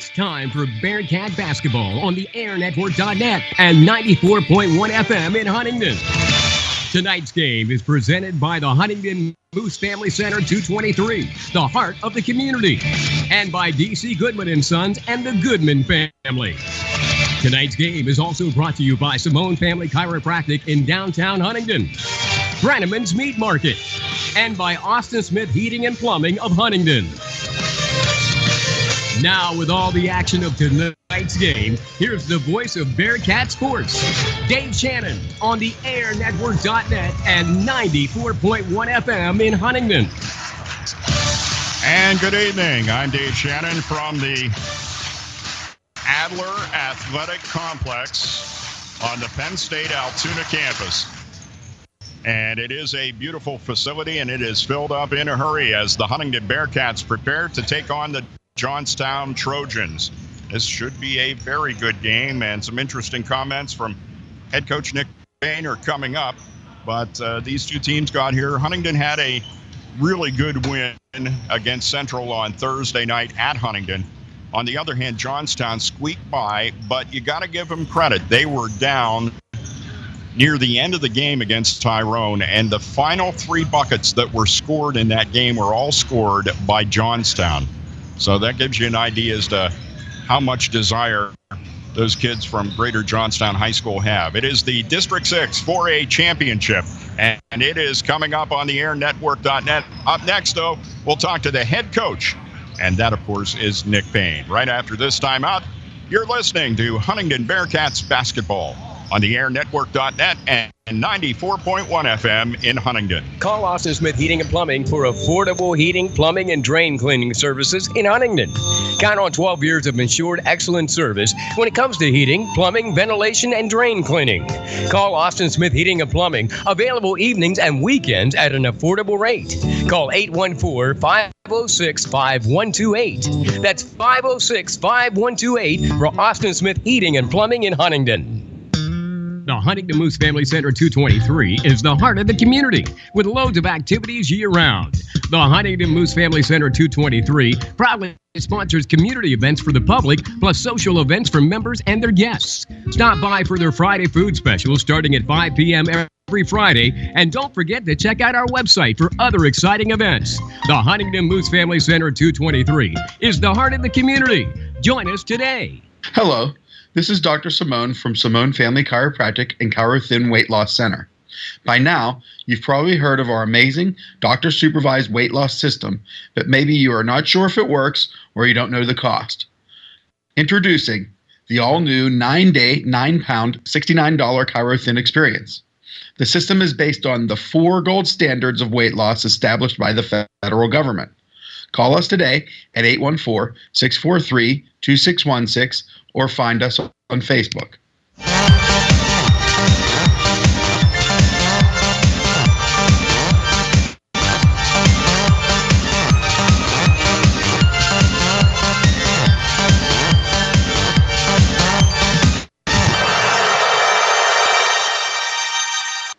It's time for Bearcat basketball on the airnetwork.net and 94.1 FM in Huntingdon. Tonight's game is presented by the Huntingdon Moose Family Center 223, the heart of the community, and by D.C. Goodman & Sons and the Goodman family. Tonight's game is also brought to you by Simone Family Chiropractic in downtown Huntingdon, Brannaman's Meat Market, and by Austin Smith Heating and Plumbing of Huntingdon. Now, with all the action of tonight's game, here's the voice of Bearcat Sports, Dave Shannon, on the airnetwork.net and 94.1 FM in Huntingdon. And good evening. I'm Dave Shannon from the Adler Athletic Complex on the Penn State Altoona campus. And it is a beautiful facility, and it is filled up in a hurry as the Huntingdon Bearcats prepare to take on the Johnstown Trojans. This should be a very good game, and some interesting comments from head coach Nick Payne are coming up. But these two teams got here. Huntingdon had a really good win against Central on Thursday night at Huntingdon. On the other hand, Johnstown squeaked by, but you got to give them credit. They were down near the end of the game against Tyrone, and the final three buckets that were scored in that game were all scored by Johnstown. So that gives you an idea as to how much desire those kids from Greater Johnstown High School have. It is the District 6 4A Championship, and it is coming up on the airnetwork.net. Up next, though, we'll talk to the head coach, and that, of course, is Nick Payne. Right after this timeout, you're listening to Huntingdon Bearcats basketball on the airnetwork.net and 94.1 FM in Huntingdon. Call Austin Smith Heating and Plumbing for affordable heating, plumbing, and drain cleaning services in Huntingdon. Count on 12 years of ensured excellent service when it comes to heating, plumbing, ventilation, and drain cleaning. Call Austin Smith Heating and Plumbing, available evenings and weekends at an affordable rate. Call 814-506-5128. That's 506-5128 for Austin Smith Heating and Plumbing in Huntingdon. The Huntingdon Moose Family Center 223 is the heart of the community with loads of activities year-round. The Huntingdon Moose Family Center 223 proudly sponsors community events for the public, plus social events for members and their guests. Stop by for their Friday food specials starting at 5 p.m. every Friday, and don't forget to check out our website for other exciting events. The Huntingdon Moose Family Center 223 is the heart of the community. Join us today. Hello. This is Dr. Simone from Simone Family Chiropractic and Chiro Thin Weight Loss Center. By now, you've probably heard of our amazing doctor-supervised weight loss system, but maybe you are not sure if it works or you don't know the cost. Introducing the all-new 9-day, 9-pound, $69 Chiro Thin experience. The system is based on the 4 gold standards of weight loss established by the federal government. Call us today at 814-643-2616 or find us on Facebook.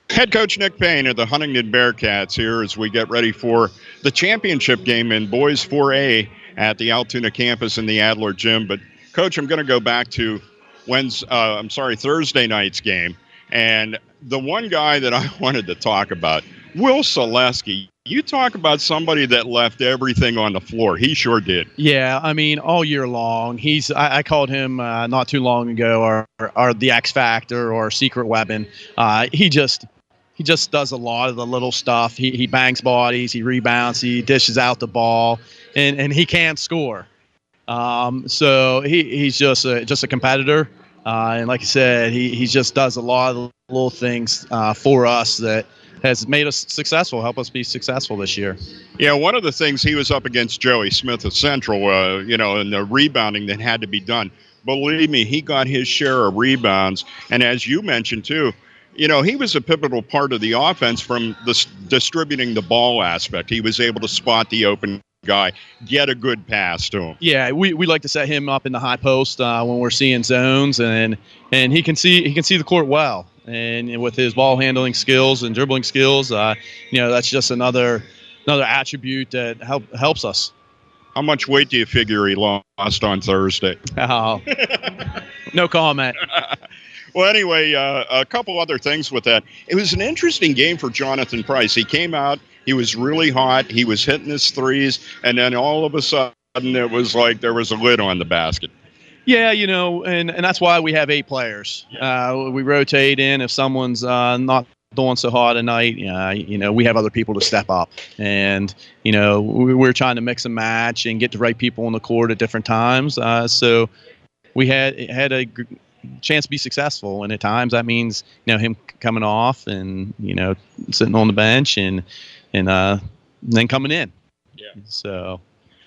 Head coach Nick Payne of the Huntingdon Bearcats here as we get ready for the championship game in boys 4A at the Altoona campus in the Adler gym. But Coach, I'm going to go back to Thursday night's game. And the one guy that I wanted to talk about, Will Selesky. You talk about somebody that left everything on the floor. He sure did. Yeah, I mean, all year long. I called him not too long ago or the X Factor or secret weapon. He just does a lot of the little stuff. He bangs bodies, he rebounds, he dishes out the ball, and he can't score. So he's just a competitor, and like I said, he just does a lot of little things for us that has made us successful, help us be successful this year. Yeah, one of the things he was up against Joey Smith of Central, and the rebounding that had to be done. Believe me, he got his share of rebounds, and as you mentioned too, he was a pivotal part of the offense from the distributing the ball aspect. He was able to spot the open guy, get a good pass to him. Yeah, we like to set him up in the high post when we're seeing zones, and he can see the court well. And with his ball handling skills and dribbling skills, that's just another attribute that helps us. How much weight do you figure he lost on Thursday? Oh, no comment. Well, anyway, a couple other things with that. It was an interesting game for Jonathan Price. He came out, he was really hot, he was hitting his threes, and then all of a sudden it was like there was a lid on the basket. Yeah, and that's why we have 8 players. We rotate in if someone's not doing so hot a night. We have other people to step up, and we're trying to mix and match and get the right people on the court at different times. So we had a chance to be successful, and at times that means him coming off and sitting on the bench and then coming in. Yeah. So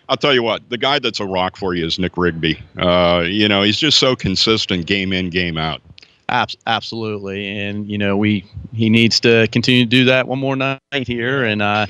I'll tell you what, the guy that's a rock for you is Nick Rigby. He's just so consistent, game in, game out. Absolutely, and he needs to continue to do that one more night here, and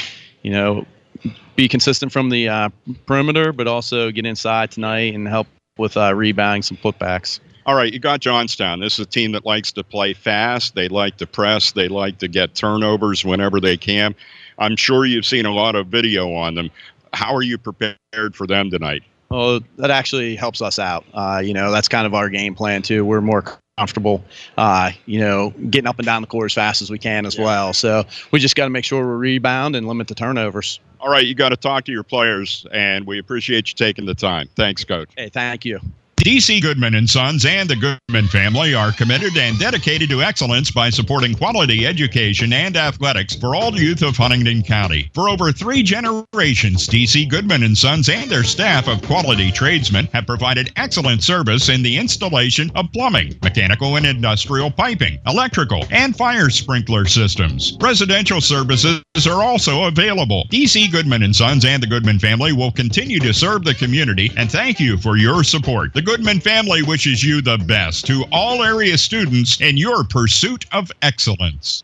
be consistent from the perimeter, but also get inside tonight and help with rebounding some putbacks. All right, you got Johnstown. This is a team that likes to play fast. They like to press. They like to get turnovers whenever they can. I'm sure you've seen a lot of video on them. How are you prepared for them tonight? Oh, that actually helps us out. That's kind of our game plan too. We're more comfortable, getting up and down the court as fast as we can as well. So we just got to make sure we rebound and limit the turnovers. All right, you got to talk to your players, and we appreciate you taking the time. Thanks, Coach. Hey, thank you. D.C. Goodman & Sons and the Goodman family are committed and dedicated to excellence by supporting quality education and athletics for all youth of Huntingdon County. For over 3 generations, D.C. Goodman & Sons and their staff of quality tradesmen have provided excellent service in the installation of plumbing, mechanical and industrial piping, electrical, and fire sprinkler systems. Residential services are also available. D.C. Goodman & Sons and the Goodman family will continue to serve the community, and thank you for your support. The Goodman family wishes you the best to all area students in your pursuit of excellence.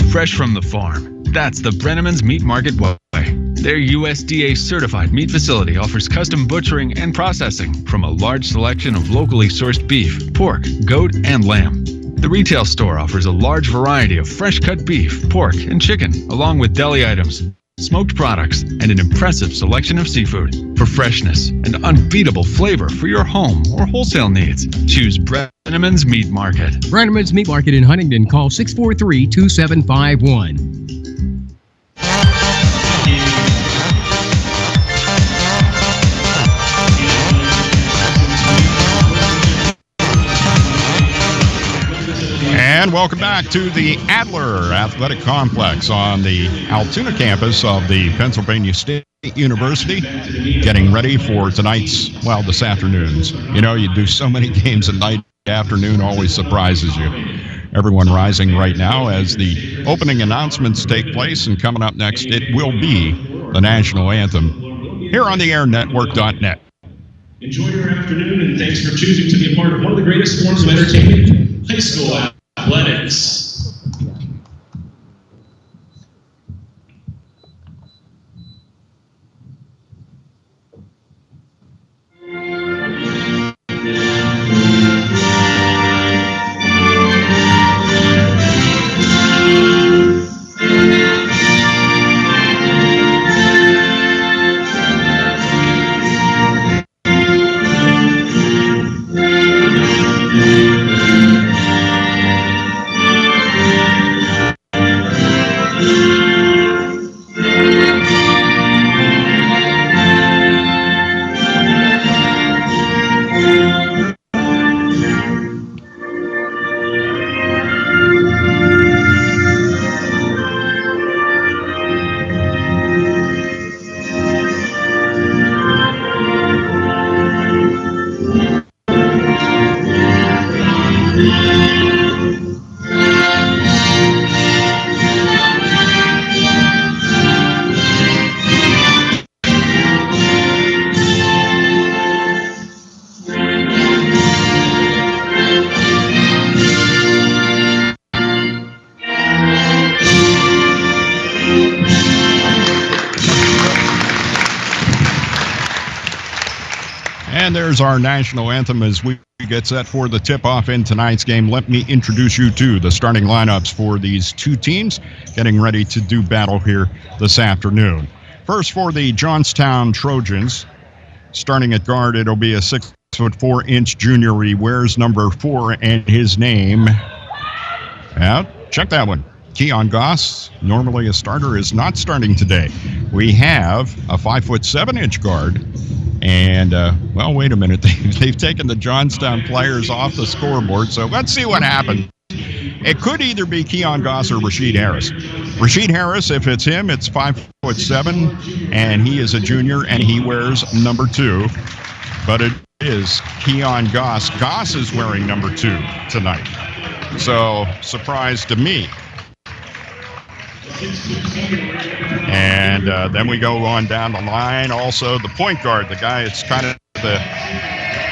Fresh from the farm. That's the Brenneman's Meat Market way. Their USDA certified meat facility offers custom butchering and processing from a large selection of locally sourced beef, pork, goat, and lamb. The retail store offers a large variety of fresh cut beef, pork, and chicken, along with deli items, smoked products, and an impressive selection of seafood. For freshness and unbeatable flavor for your home or wholesale needs, choose Brenneman's Meat Market. Brenneman's Meat Market in Huntingdon. Call 643-2751. And welcome back to the Adler Athletic Complex on the Altoona campus of the Pennsylvania State University, getting ready for this afternoon's. You do so many games at night, afternoon always surprises you. Everyone rising right now as the opening announcements take place, and coming up next, it will be the national anthem here on the airnetwork.net. Enjoy your afternoon, and thanks for choosing to be a part of one of the greatest forms of entertainment, high school athletics. And there's our national anthem as we get set for the tip-off in tonight's game. Let me introduce you to the starting lineups for these two teams getting ready to do battle here this afternoon. First, for the Johnstown Trojans, Starting at guard, it'll be a 6'4" junior. He wears number 4, and his name. Yeah, check that one. Keon Goss, normally a starter, is not starting today. We have a 5'7" guard. And, well, wait a minute. They've taken the Johnstown players off the scoreboard, so let's see what happens. It could either be Keon Goss or Rasheed Harris. Rasheed Harris, if it's him, it's 5'7", and he is a junior, and he wears number 2. But it is Keon Goss. Goss is wearing number 2 tonight. So, surprise to me. And then we go on down the line. Also, the point guard, the guy, it's kind of the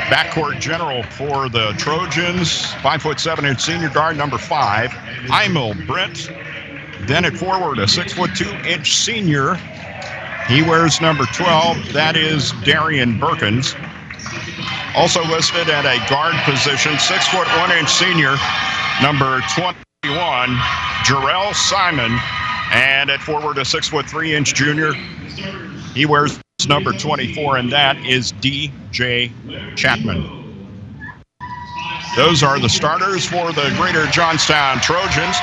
backcourt general for the Trojans, 5'7" senior guard, number 5, Emil Brent. Then at forward, a 6'2" senior. He wears number 12. That is Darian Perkins. Also listed at a guard position, 6'1" senior, number 21, Jarrell Simon. And at forward, a 6'3" junior. He wears number 24, and that is DJ Chapman. Those are the starters for the Greater Johnstown Trojans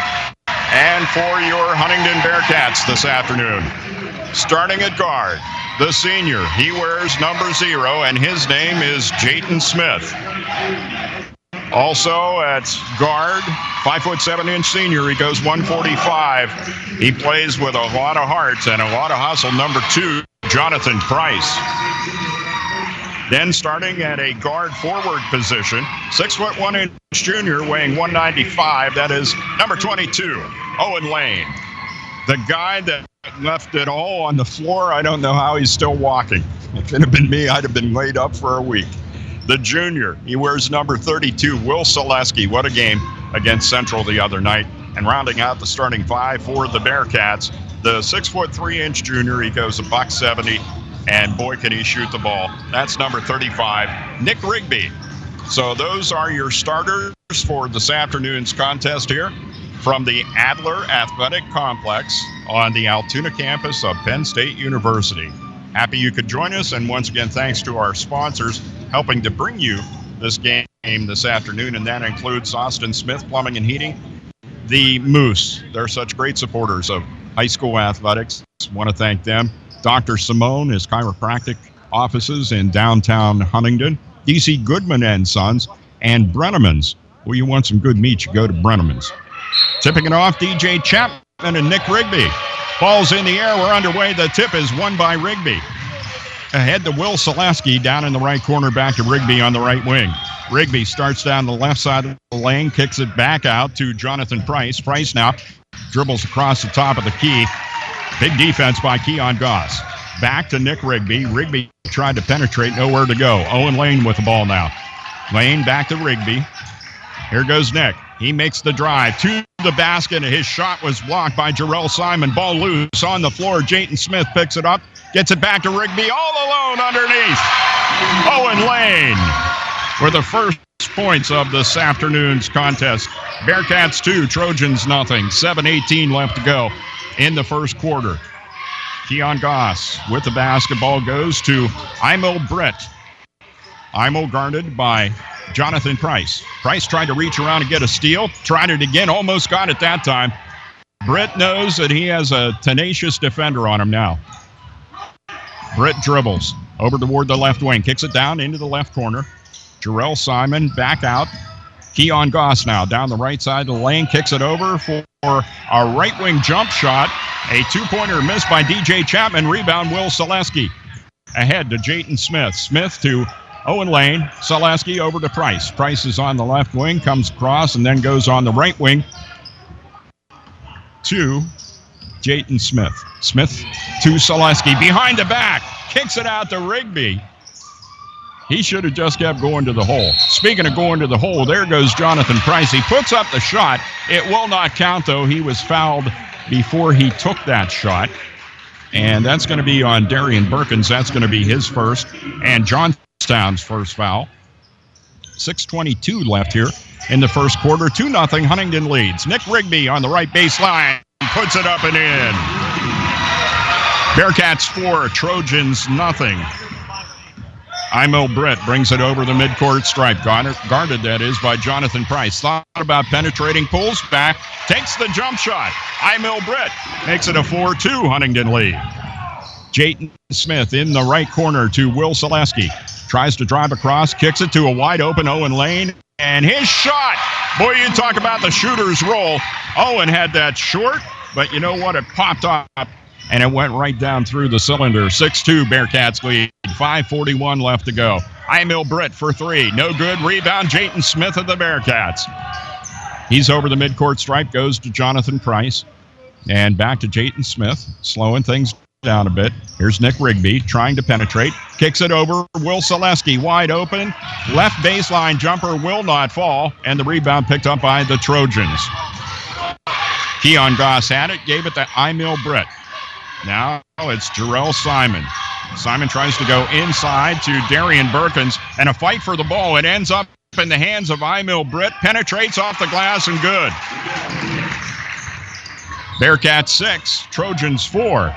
and for your Huntingdon Bearcats this afternoon. Starting at guard, the senior. He wears number 0, and his name is Jayden Smith. Also at guard, 5'7" senior. He goes 145. He plays with a lot of heart and a lot of hustle. Number 2, Jonathan Price. Then starting at a guard forward position, 6'1" junior, weighing 195. That is number 22, Owen Lane. The guy that left it all on the floor. I don't know how he's still walking. If it had been me, I'd have been laid up for a week. The junior, he wears number 32, Will Selesky. What a game against Central the other night. And rounding out the starting 5 for the Bearcats, the 6'3" junior, he goes $170, and boy, can he shoot the ball. That's number 35, Nick Rigby. So those are your starters for this afternoon's contest here from the Adler Athletic Complex on the Altoona campus of Penn State University. Happy you could join us, and once again, thanks to our sponsors helping to bring you this game this afternoon, and that includes Austin Smith Plumbing and Heating, the Moose. They're such great supporters of high school athletics. Want to thank them. Dr. Simone, his chiropractic offices in downtown Huntingdon, DC Goodman and Sons, and Brenneman's. Well, you want some good meat, you go to Brenneman's. Tipping it off, DJ Chapman and Nick Rigby. Ball's in the air. We're underway. The tip is won by Rigby. Ahead to Will Selesky down in the right corner, back to Rigby on the right wing. Rigby starts down the left side of the lane, kicks it back out to Jonathan Price. Price now dribbles across the top of the key. Big defense by Keon Goss. Back to Nick Rigby. Rigby tried to penetrate, nowhere to go. Owen Lane with the ball now. Lane back to Rigby. Here goes Nick. He makes the drive to the basket, and his shot was blocked by Jarrell Simon. Ball loose on the floor. Jayden Smith picks it up, gets it back to Rigby, all alone underneath. Owen Lane for the first points of this afternoon's contest. Bearcats 2, Trojans nothing. 7:18 left to go in the first quarter. Keon Goss with the basketball goes to Emil Brett. Emil guarded by Jonathan Price. Price tried to reach around and get a steal. Tried it again, almost got it that time. Britt knows that he has a tenacious defender on him now. Britt dribbles over toward the left wing. Kicks it down into the left corner. Jarrell Simon back out. Keon Goss now down the right side of the lane. Kicks it over for a right wing jump shot. A two-pointer missed by DJ Chapman. Rebound Will Selesky. Ahead to Jayden Smith. Smith to Owen Lane. Selesky over to Price. Price is on the left wing, comes across, and then goes on the right wing to Jayden Smith. Smith to Selesky. Behind the back. Kicks it out to Rigby. He should have just kept going to the hole. Speaking of going to the hole, there goes Jonathan Price. He puts up the shot. It will not count, though. He was fouled before he took that shot. And that's going to be on Darian Perkins. That's going to be his first. And Johnstown's first foul. 6:22 left here in the first quarter. 2-0. Huntingdon leads. Nick Rigby on the right baseline. Puts it up and in. Bearcats 4, Trojans nothing. Imel Britt brings it over the midcourt stripe. Guarded, that is, by Jonathan Price. Thought about penetrating, pulls back, takes the jump shot. Imel Britt makes it a 4-2 Huntingdon lead. Jayton Smith in the right corner to Will Selesky. Tries to drive across, kicks it to a wide open Owen Lane, and his shot. Boy, you talk about the shooter's roll. Owen had that short, but you know what? It popped up, and it went right down through the cylinder. 6-2 Bearcats lead. 5:41 left to go. Imel Britt for three. No good. Rebound, Jayton Smith of the Bearcats. He's over the midcourt stripe, goes to Jonathan Price. And back to Jayton Smith, slowing things down a bit. Here's Nick Rigby trying to penetrate. Kicks it over. Will Selesky wide open. Left baseline jumper will not fall. And the rebound picked up by the Trojans. Keon Goss had it. Gave it to Imel Britt. Now it's Jarrell Simon. Simon tries to go inside to Darian Berkins. And a fight for the ball. It ends up in the hands of Imel Britt. Penetrates off the glass and good. Bearcats 6. Trojans 4.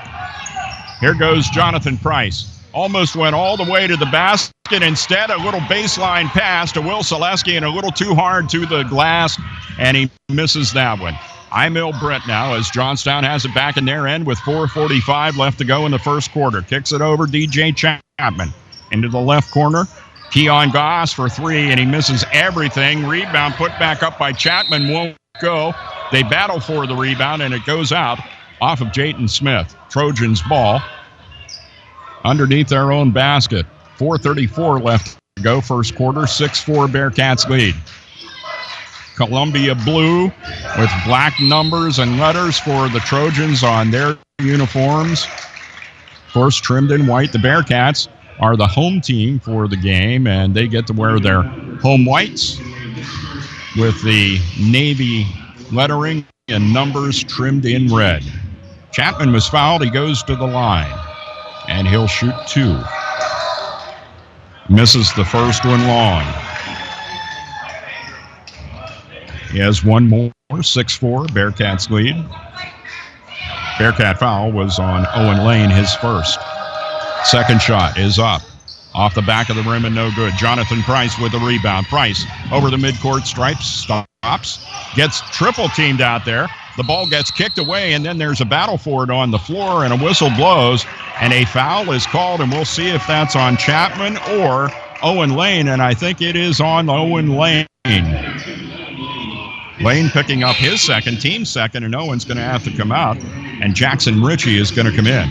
Here goes Jonathan Price. Almost went all the way to the basket. Instead, a little baseline pass to Will Selesky and a little too hard to the glass, and he misses that one. Imel Britt now as Johnstown has it back in their end with 4:45 left to go in the first quarter. Kicks it over DJ Chapman into the left corner. Keon Goss for three, and he misses everything. Rebound put back up by Chapman, won't go. They battle for the rebound, and it goes out off of Jayton Smith. Trojans ball underneath their own basket. 4:34 left to go first quarter. 6-4 Bearcats lead. Columbia blue with black numbers and letters for the Trojans on their uniforms. Of course, trimmed in white. The Bearcats are the home team for the game, and they get to wear their home whites with the navy lettering and numbers trimmed in red. Chapman was fouled. He goes to the line, and he'll shoot two. Misses the first one long. He has one more. 6-4, Bearcats lead. Bearcat foul was on Owen Lane, his first. Second shot is up. Off the back of the rim and no good. Jonathan Price with the rebound. Price over the midcourt stripe, stops, gets triple teamed out there. The ball gets kicked away, and then there's a battle for it on the floor, and a whistle blows, and a foul is called, and we'll see if that's on Chapman or Owen Lane, and I think it is on Owen Lane. Lane picking up his second, team second, and Owen's going to have to come out, and Jackson Ritchie is going to come in.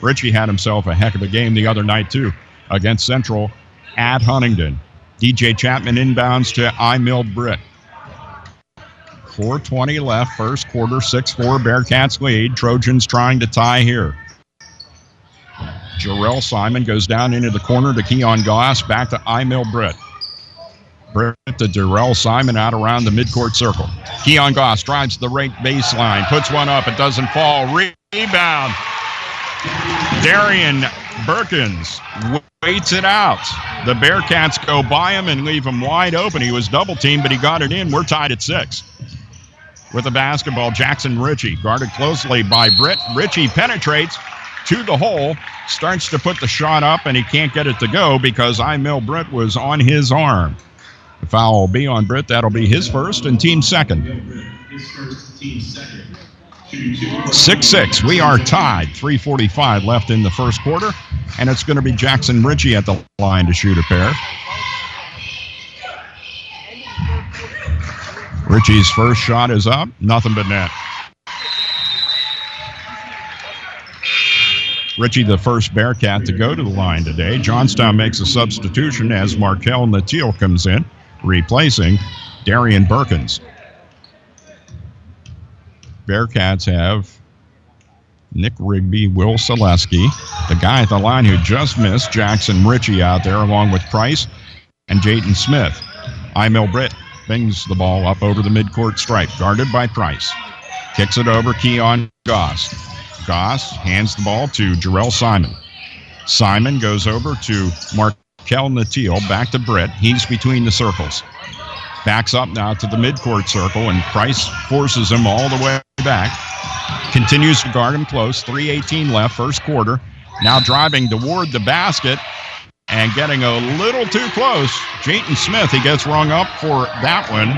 Ritchie had himself a heck of a game the other night, too, against Central at Huntingdon. DJ Chapman inbounds to Imel Britt. 4:20 left, first quarter, 6-4 Bearcats lead. Trojans trying to tie here. Jarrell Simon goes down into the corner to Keon Goss, back to Imel Britt. Britt to Jarrell Simon out around the midcourt circle. Keon Goss drives the right baseline, puts one up, it doesn't fall. Rebound. Darian Berkins waits it out. The Bearcats go by him and leave him wide open. He was double teamed, but he got it in. We're tied at 6. With the basketball, Jackson Ritchie, guarded closely by Britt. Ritchie penetrates to the hole, starts to put the shot up, and he can't get it to go because Imel Britt was on his arm. The foul will be on Britt. That'll be his first and team second. 6-6. We are tied. 3:45 left in the first quarter, and it's going to be Jackson Ritchie at the line to shoot a pair. Ritchie's first shot is up. Nothing but net. Ritchie, the first Bearcat to go to the line today. Johnstown makes a substitution as Markel Natil comes in, replacing Darian Berkins. Bearcats have Nick Rigby, Will Selesky, the guy at the line who just missed, Jackson Ritchie out there along with Price and Jayton Smith. Imel Britt bings the ball up over the midcourt stripe, guarded by Price. Kicks it over, Keon Goss. Goss hands the ball to Jarrell Simon. Simon goes over to Markel Natil, back to Britt. He's between the circles. Backs up now to the midcourt circle, and Price forces him all the way back. Continues to guard him close. 3:18 left, first quarter. Now driving toward the basket, and getting a little too close. Jayton Smith, he gets rung up for that one,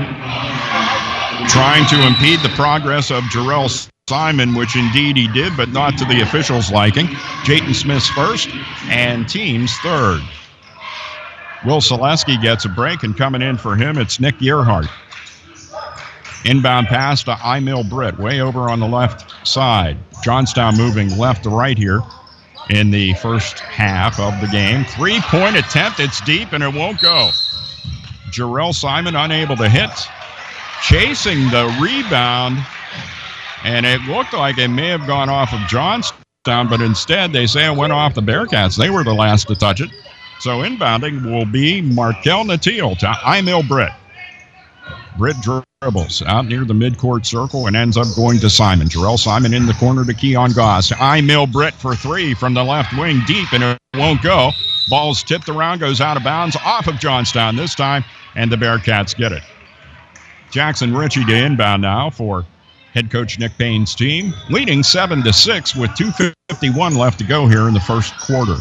trying to impede the progress of Jarrell Simon, which indeed he did, but not to the officials' liking. Jayton Smith's first and team's third. Will Selesky gets a break, and coming in for him, it's Nick Gerhardt. Inbound pass to Emil Britt, way over on the left side. Johnstown moving left to right here in the first half of the game. Three-point attempt, it's deep, and it won't go. Jarrell Simon unable to hit. Chasing the rebound, and it looked like it may have gone off of Johnstown, but instead they say it went off the Bearcats. They were the last to touch it. So inbounding will be Markel Natil to Emil Britt. Britt dribbles out near the midcourt circle and ends up going to Simon. Jarrell Simon in the corner to Keon Goss. Emil Britt for three from the left wing, deep, and it won't go. Ball's tipped around, goes out of bounds, off of Johnstown this time, and the Bearcats get it. Jackson Ritchie to inbound now for head coach Nick Payne's team, leading 7-6 with 2:51 left to go here in the first quarter.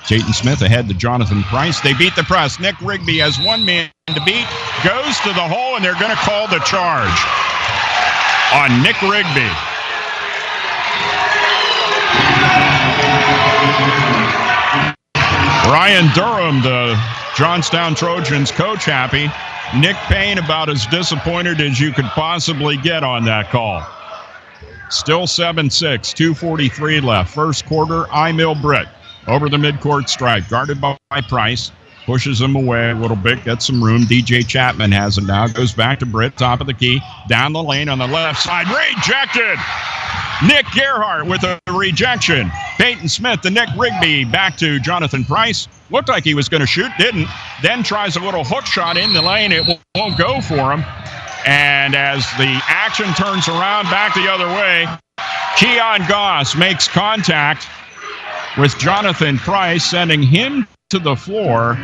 Jayton Smith ahead to Jonathan Price. They beat the press. Nick Rigby has one man to beat, goes to the hole, and they're going to call the charge on Nick Rigby. Ryan Durham, the Johnstown Trojans coach, happy. Nick Payne about as disappointed as you could possibly get on that call. Still 7-6, 2:43 left. First quarter, Emil Britt over the midcourt stripe, guarded by Price. Pushes him away a little bit, gets some room. DJ Chapman has it now. Goes back to Britt, top of the key. Down the lane on the left side. Rejected! Nick Gerhardt with a rejection. Peyton Smith to Nick Rigby. Back to Jonathan Price. Looked like he was going to shoot, didn't. Then tries a little hook shot in the lane. It won't go for him. And as the action turns around back the other way, Keon Goss makes contact with Jonathan Price, sending him to the floor.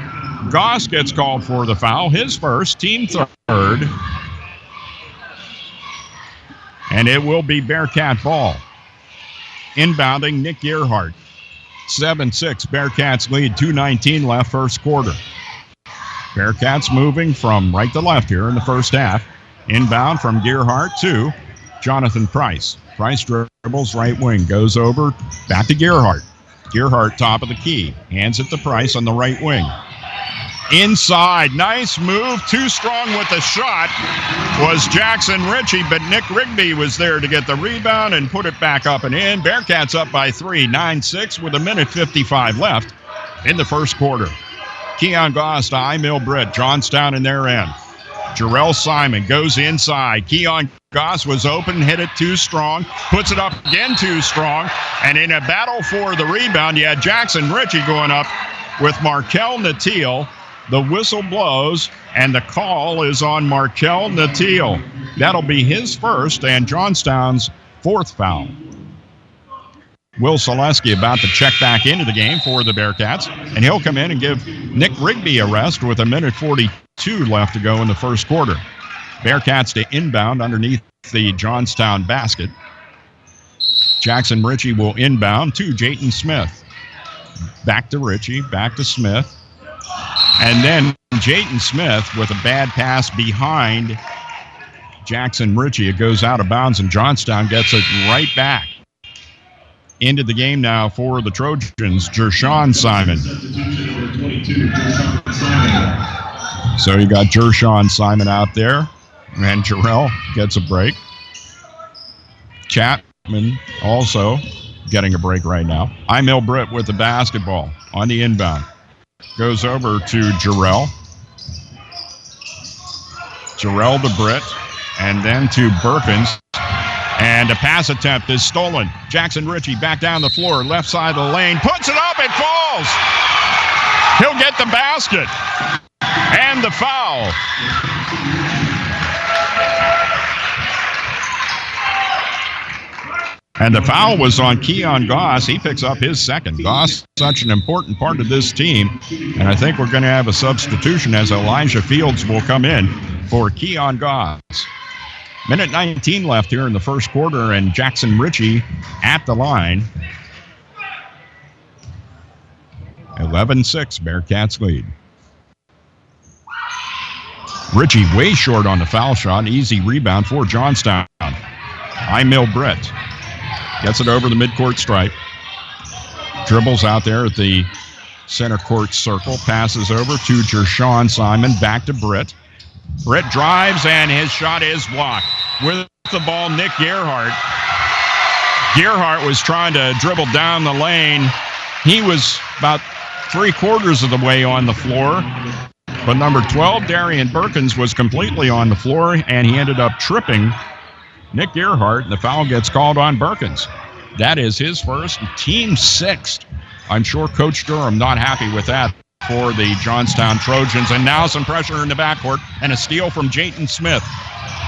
Goss gets called for the foul, his first, team third. And it will be Bearcat ball. Inbounding Nick Gerhardt. 7-6, Bearcats lead, 2:19 left, first quarter. Bearcats moving from right to left here in the first half. Inbound from Gerhardt to Jonathan Price. Price dribbles right wing, goes over, back to Gerhardt. Gerhardt top of the key, hands it to Price on the right wing. Inside, nice move, too strong with the shot was Jackson Ritchie, but Nick Rigby was there to get the rebound and put it back up and in. Bearcats up by 3, 9-6 with 1:55 left in the first quarter. Keon Goss to Emil Britt, Johnstown in their end. Jarrell Simon goes inside. Keon Goss was open, hit it too strong, puts it up again too strong, and in a battle for the rebound, you had Jackson Ritchie going up with Markel Natil. The whistle blows, and the call is on Markel Natil. That'll be his first and Johnstown's fourth foul. Will Selesky about to check back into the game for the Bearcats, and he'll come in and give Nick Rigby a rest with 1:42 left to go in the first quarter. Bearcats to inbound underneath the Johnstown basket. Jackson Ritchie will inbound to Jayton Smith. Back to Ritchie, back to Smith. And then Jayton Smith with a bad pass behind Jackson Ritchie. It goes out of bounds, and Johnstown gets it right back. Into the game now for the Trojans, Jershawn Simon. So you got Jershawn Simon out there, and Jarrell gets a break. Chapman also getting a break right now. Emil Britt with the basketball on the inbound. Goes over to Jarrell. Jarrell to Britt, and then to Burkins. And a pass attempt is stolen. Jackson Ritchie back down the floor, left side of the lane, puts it up, it falls. He'll get the basket. And the foul. And the foul was on Keon Goss. He picks up his second. Goss, such an important part of this team. And I think we're going to have a substitution as Elijah Fields will come in for Keon Goss. 1:19 left here in the first quarter, and Jackson Ritchie at the line. 11-6, Bearcats lead. Ritchie way short on the foul shot. Easy rebound for Johnstown. Emil Britt gets it over the midcourt stripe. Dribbles out there at the center court circle. Passes over to Jershawn Simon. Back to Britt. Britt drives, and his shot is blocked. With the ball, Nick Gerhardt. Gerhardt was trying to dribble down the lane. He was about 3/4 of the way on the floor. But number 12, Darian Perkins, was completely on the floor, and he ended up tripping Nick Gerhardt, and the foul gets called on Perkins. That is his first, team sixth. I'm sure Coach Durham not happy with that for the Johnstown Trojans. And now some pressure in the backcourt, and a steal from Jayton Smith.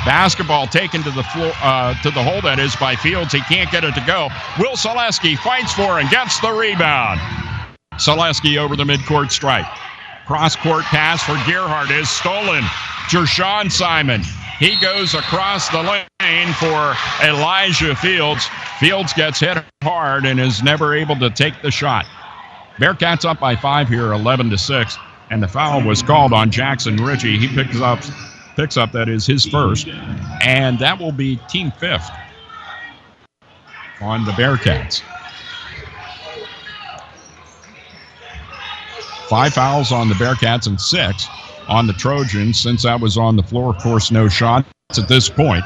Basketball taken to the floor, to the hole, that is, by Fields. He can't get it to go. Will Selesky fights for and gets the rebound. Selesky over the midcourt stripe. Cross-court pass for Gerhardt is stolen. Jershawn Simon. He goes across the lane for Elijah Fields. Fields gets hit hard and is never able to take the shot. Bearcats up by 5 here, 11-6. And the foul was called on Jackson Ritchie. He picks up, that is his first. And that will be team fifth on the Bearcats. 5 fouls on the Bearcats and 6 on the Trojans. Since that was on the floor, of course, no shots at this point.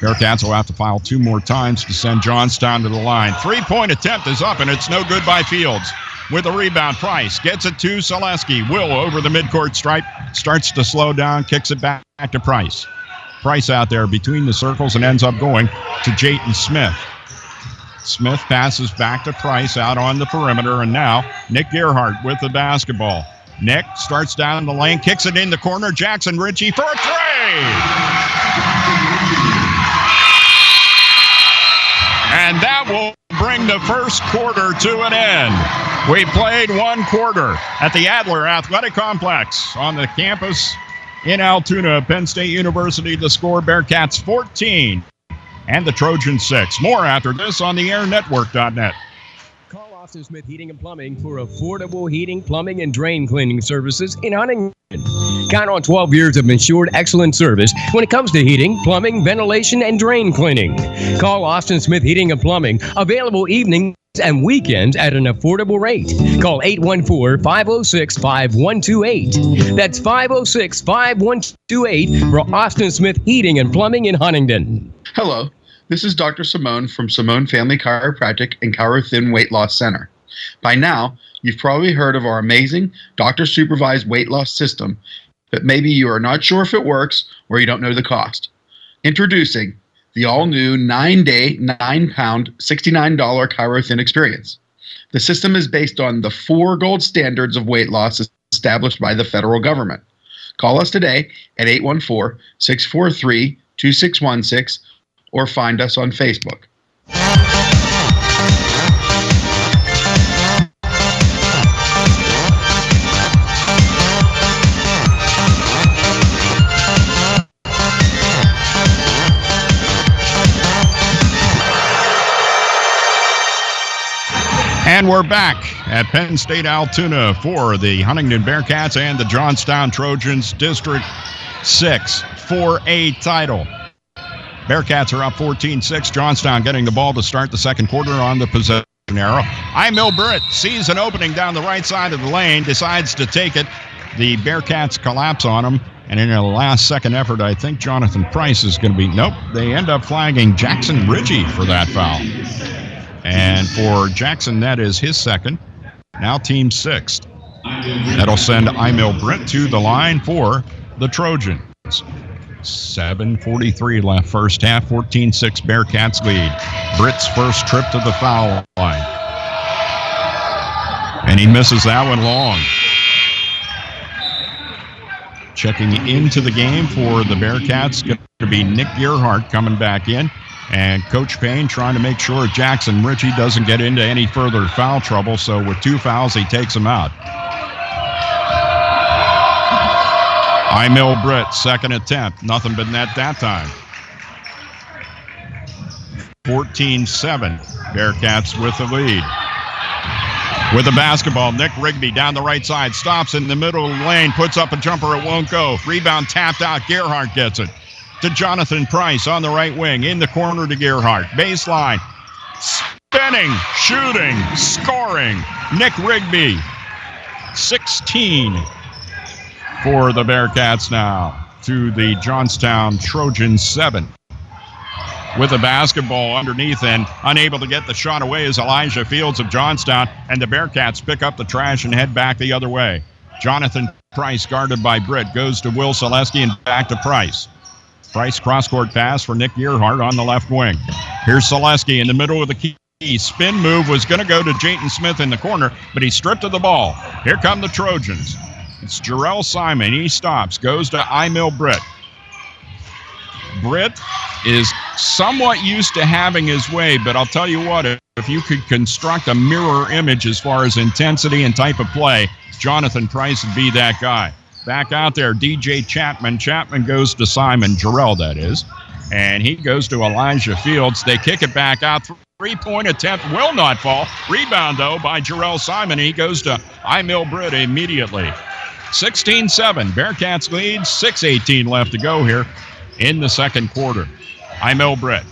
Bearcats will have to foul 2 more times to send Johnstown to the line. 3-point attempt is up, and it's no good by Fields. With a rebound, Price gets it to Selesky. Will over the midcourt stripe, starts to slow down, kicks it back to Price. Price out there between the circles and ends up going to Jayton Smith. Smith passes back to Price out on the perimeter, and now Nick Gerhardt with the basketball. Nick starts down the lane, kicks it in the corner. Jackson Ritchie for a three! And that will bring the first quarter to an end. We played 1 quarter at the Adler Athletic Complex on the campus in Altoona, Penn State University. The score, Bearcats 14 and the Trojans 6. More after this on the airnetwork.net. Call Austin Smith Heating and Plumbing for affordable heating, plumbing, and drain cleaning services in Huntingdon. Count on 12 years of insured excellent service when it comes to heating, plumbing, ventilation, and drain cleaning. Call Austin Smith Heating and Plumbing, available evenings and weekends at an affordable rate. Call 814-506-5128. That's 506-5128 for Austin Smith Heating and Plumbing in Huntingdon. Hello, this is Dr. Simone from Simone Family Chiropractic and Chiro Thin Weight Loss Center. By now, you've probably heard of our amazing doctor-supervised weight loss system, but maybe you are not sure if it works or you don't know the cost. Introducing the all-new 9-day, 9-pound, $69 Chiro Thin experience. The system is based on the 4 gold standards of weight loss established by the federal government. Call us today at 814-643-2616 or find us on Facebook. And we're back at Penn State Altoona for the Huntingdon Bearcats and the Johnstown Trojans District 6 4A title. Bearcats are up 14-6. Johnstown getting the ball to start the second quarter on the possession arrow. Emil Britt sees an opening down the right side of the lane, decides to take it. The Bearcats collapse on him, and in a last-second effort, I think Jonathan Price is going to be... Nope, they end up flagging Jackson Ritchie for that foul. And for Jackson, that is his second. Now team sixth. That'll send Emil Britt to the line for the Trojans. 7:43 left first half, 14-6 Bearcats lead. Britt's first trip to the foul line. And he misses that one long. Checking into the game for the Bearcats, going to be Nick Gerhardt coming back in. And Coach Payne trying to make sure Jackson Ritchie doesn't get into any further foul trouble. So with 2 fouls, he takes him out. Emil Britt, second attempt. Nothing but net that time. 14-7. Bearcats with the lead. with the basketball. Nick Rigby down the right side, stops in the middle of the lane, puts up a jumper, it won't go. Rebound tapped out, Gerhardt gets it. To Jonathan Price on the right wing, in the corner to Gerhardt. Baseline, spinning, shooting, scoring. Nick Rigby, 16 for the Bearcats now, to the Johnstown Trojans 7. With the basketball underneath and unable to get the shot away is Elijah Fields of Johnstown, and the Bearcats pick up the trash and head back the other way. Jonathan Price guarded by Britt, goes to Will Selesky and back to Price. Price cross-court pass for Nick Gerhardt on the left wing. Here's Selesky in the middle of the key. Spin move was going to go to Jayton Smith in the corner, but he stripped of the ball. Here come the Trojans. It's Jarrell Simon. He stops, goes to Emil Britt. Britt is somewhat used to having his way, but I'll tell you what, if you could construct a mirror image as far as intensity and type of play, Jonathan Price would be that guy. Back out there, DJ Chapman. Chapman goes to Simon, Jarrell that is, and he goes to Elijah Fields. They kick it back out. Three-point attempt will not fall. Rebound, though, by Jarrell Simon. He goes to Emil Britt immediately. 16-7. Bearcats lead. 6:18 left to go here in the second quarter. Emil Britt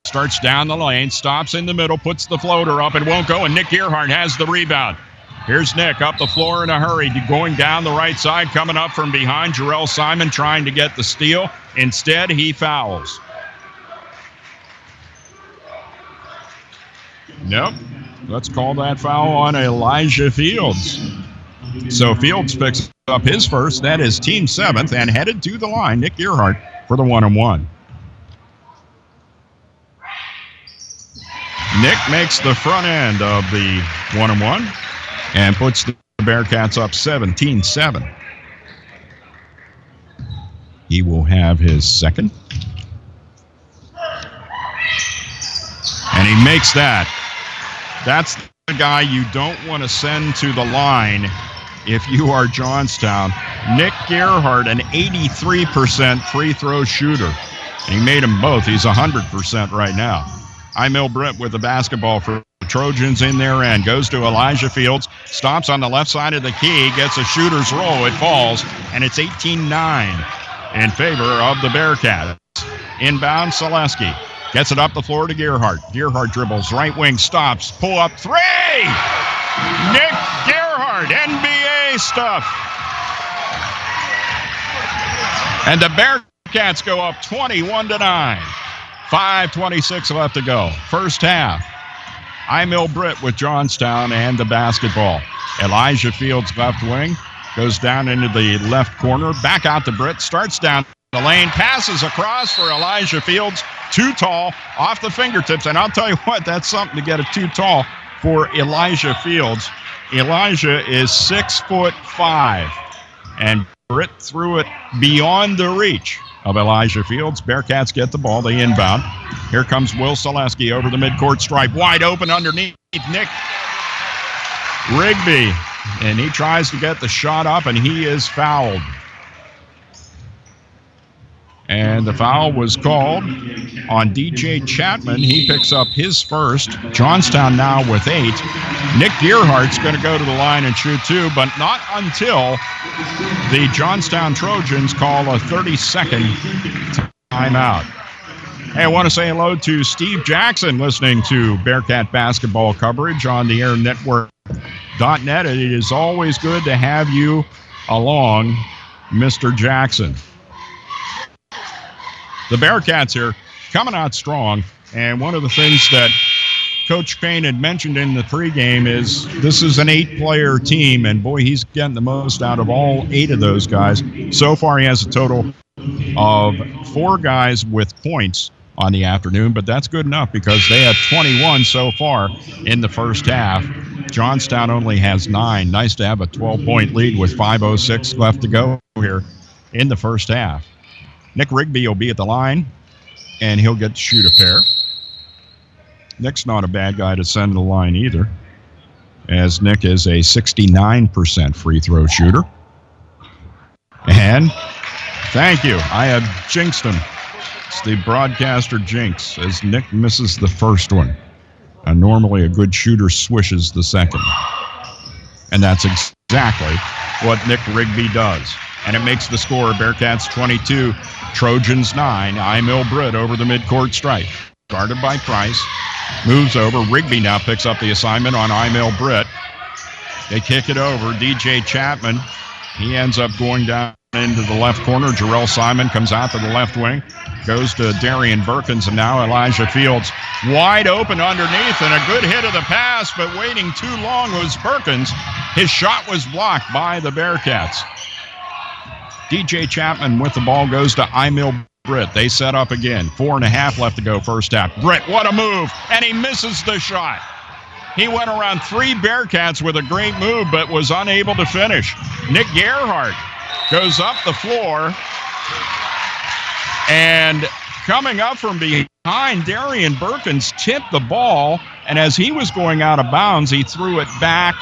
starts down the lane, stops in the middle, puts the floater up, and won't go, and Nick Gerhardt has the rebound. Here's Nick up the floor in a hurry, going down the right side, coming up from behind. Jarrell Simon trying to get the steal. Instead, he fouls. Nope. Let's call that foul on Elijah Fields. So Fields picks up his first. That is team 7th, and headed to the line, Nick Gerhardt for the 1-on-1. Nick makes the front end of the 1-on-1 and puts the Bearcats up 17-7. He will have his second. And he makes that. That's the guy you don't want to send to the line if you are Johnstown. Nick Gerhardt, an 83% free throw shooter. And he made them both. He's 100% right now. Emil Britt with the basketball for the Trojans in their end. Goes to Elijah Fields. Stops on the left side of the key. Gets a shooter's roll. It falls. And it's 18-9 in favor of the Bearcats. Inbound, Selesky. Gets it up the floor to Gerhardt. Gerhardt dribbles. Right wing stops. Pull up three! Nick Gerhardt, NBA stuff. And the Bearcats go up 21-9. 5:26 left to go. First half. Emil Britt with Johnstown and the basketball. Elijah Fields left wing. Goes down into the left corner. Back out to Britt. Starts down the lane. Passes across for Elijah Fields. Too tall. Off the fingertips. And I'll tell you what, that's something to get it too tall for Elijah Fields. Elijah is 6'5", and Britt threw it beyond the reach of Elijah Fields. Bearcats get the ball. They inbound. Here comes Will Selesky over the midcourt stripe. Wide open underneath Nick Rigby. And he tries to get the shot up, and he is fouled. And the foul was called on DJ Chapman. He picks up his first. Johnstown now with 8. Nick Gerhardt's going to go to the line and shoot 2, but not until the Johnstown Trojans call a 30-second timeout. Hey, I want to say hello to Steve Jackson listening to Bearcat basketball coverage on the Air Network.net. It is always good to have you along, Mr. Jackson. The Bearcats here coming out strong, and one of the things that Coach Payne had mentioned in the pregame is this is an 8-player team, and boy, he's getting the most out of all 8 of those guys. So far, he has a total of 4 guys with points on the afternoon, but that's good enough because they have 21 so far in the first half. Johnstown only has 9. Nice to have a 12-point lead with 5:06 left to go here in the first half. Nick Rigby will be at the line, and he'll get to shoot a pair. Nick's not a bad guy to send to the line either, as Nick is a 69% free throw shooter. And thank you. I have jinxed him. It's the broadcaster jinx, as Nick misses the first one. And normally a good shooter swishes the second. And that's exactly what Nick Rigby does. And it makes the score Bearcats 22, Trojans 9. Emil Britt over the midcourt stripe. Guarded by Price. Moves over. Rigby now picks up the assignment on Emil Britt. They kick it over. DJ Chapman. He ends up going down into the left corner. Jarrell Simon comes out to the left wing. Goes to Darian Berkins, and now Elijah Fields wide open underneath, and a good hit of the pass, but waiting too long was Berkins. His shot was blocked by the Bearcats. DJ Chapman with the ball goes to Emil Britt. They set up again. 4.5 left to go first half. Britt, what a move, and he misses the shot. He went around 3 Bearcats with a great move, but was unable to finish. Nick Gerhardt goes up the floor, and coming up from behind, Darian Berkins tipped the ball, and as he was going out of bounds, he threw it back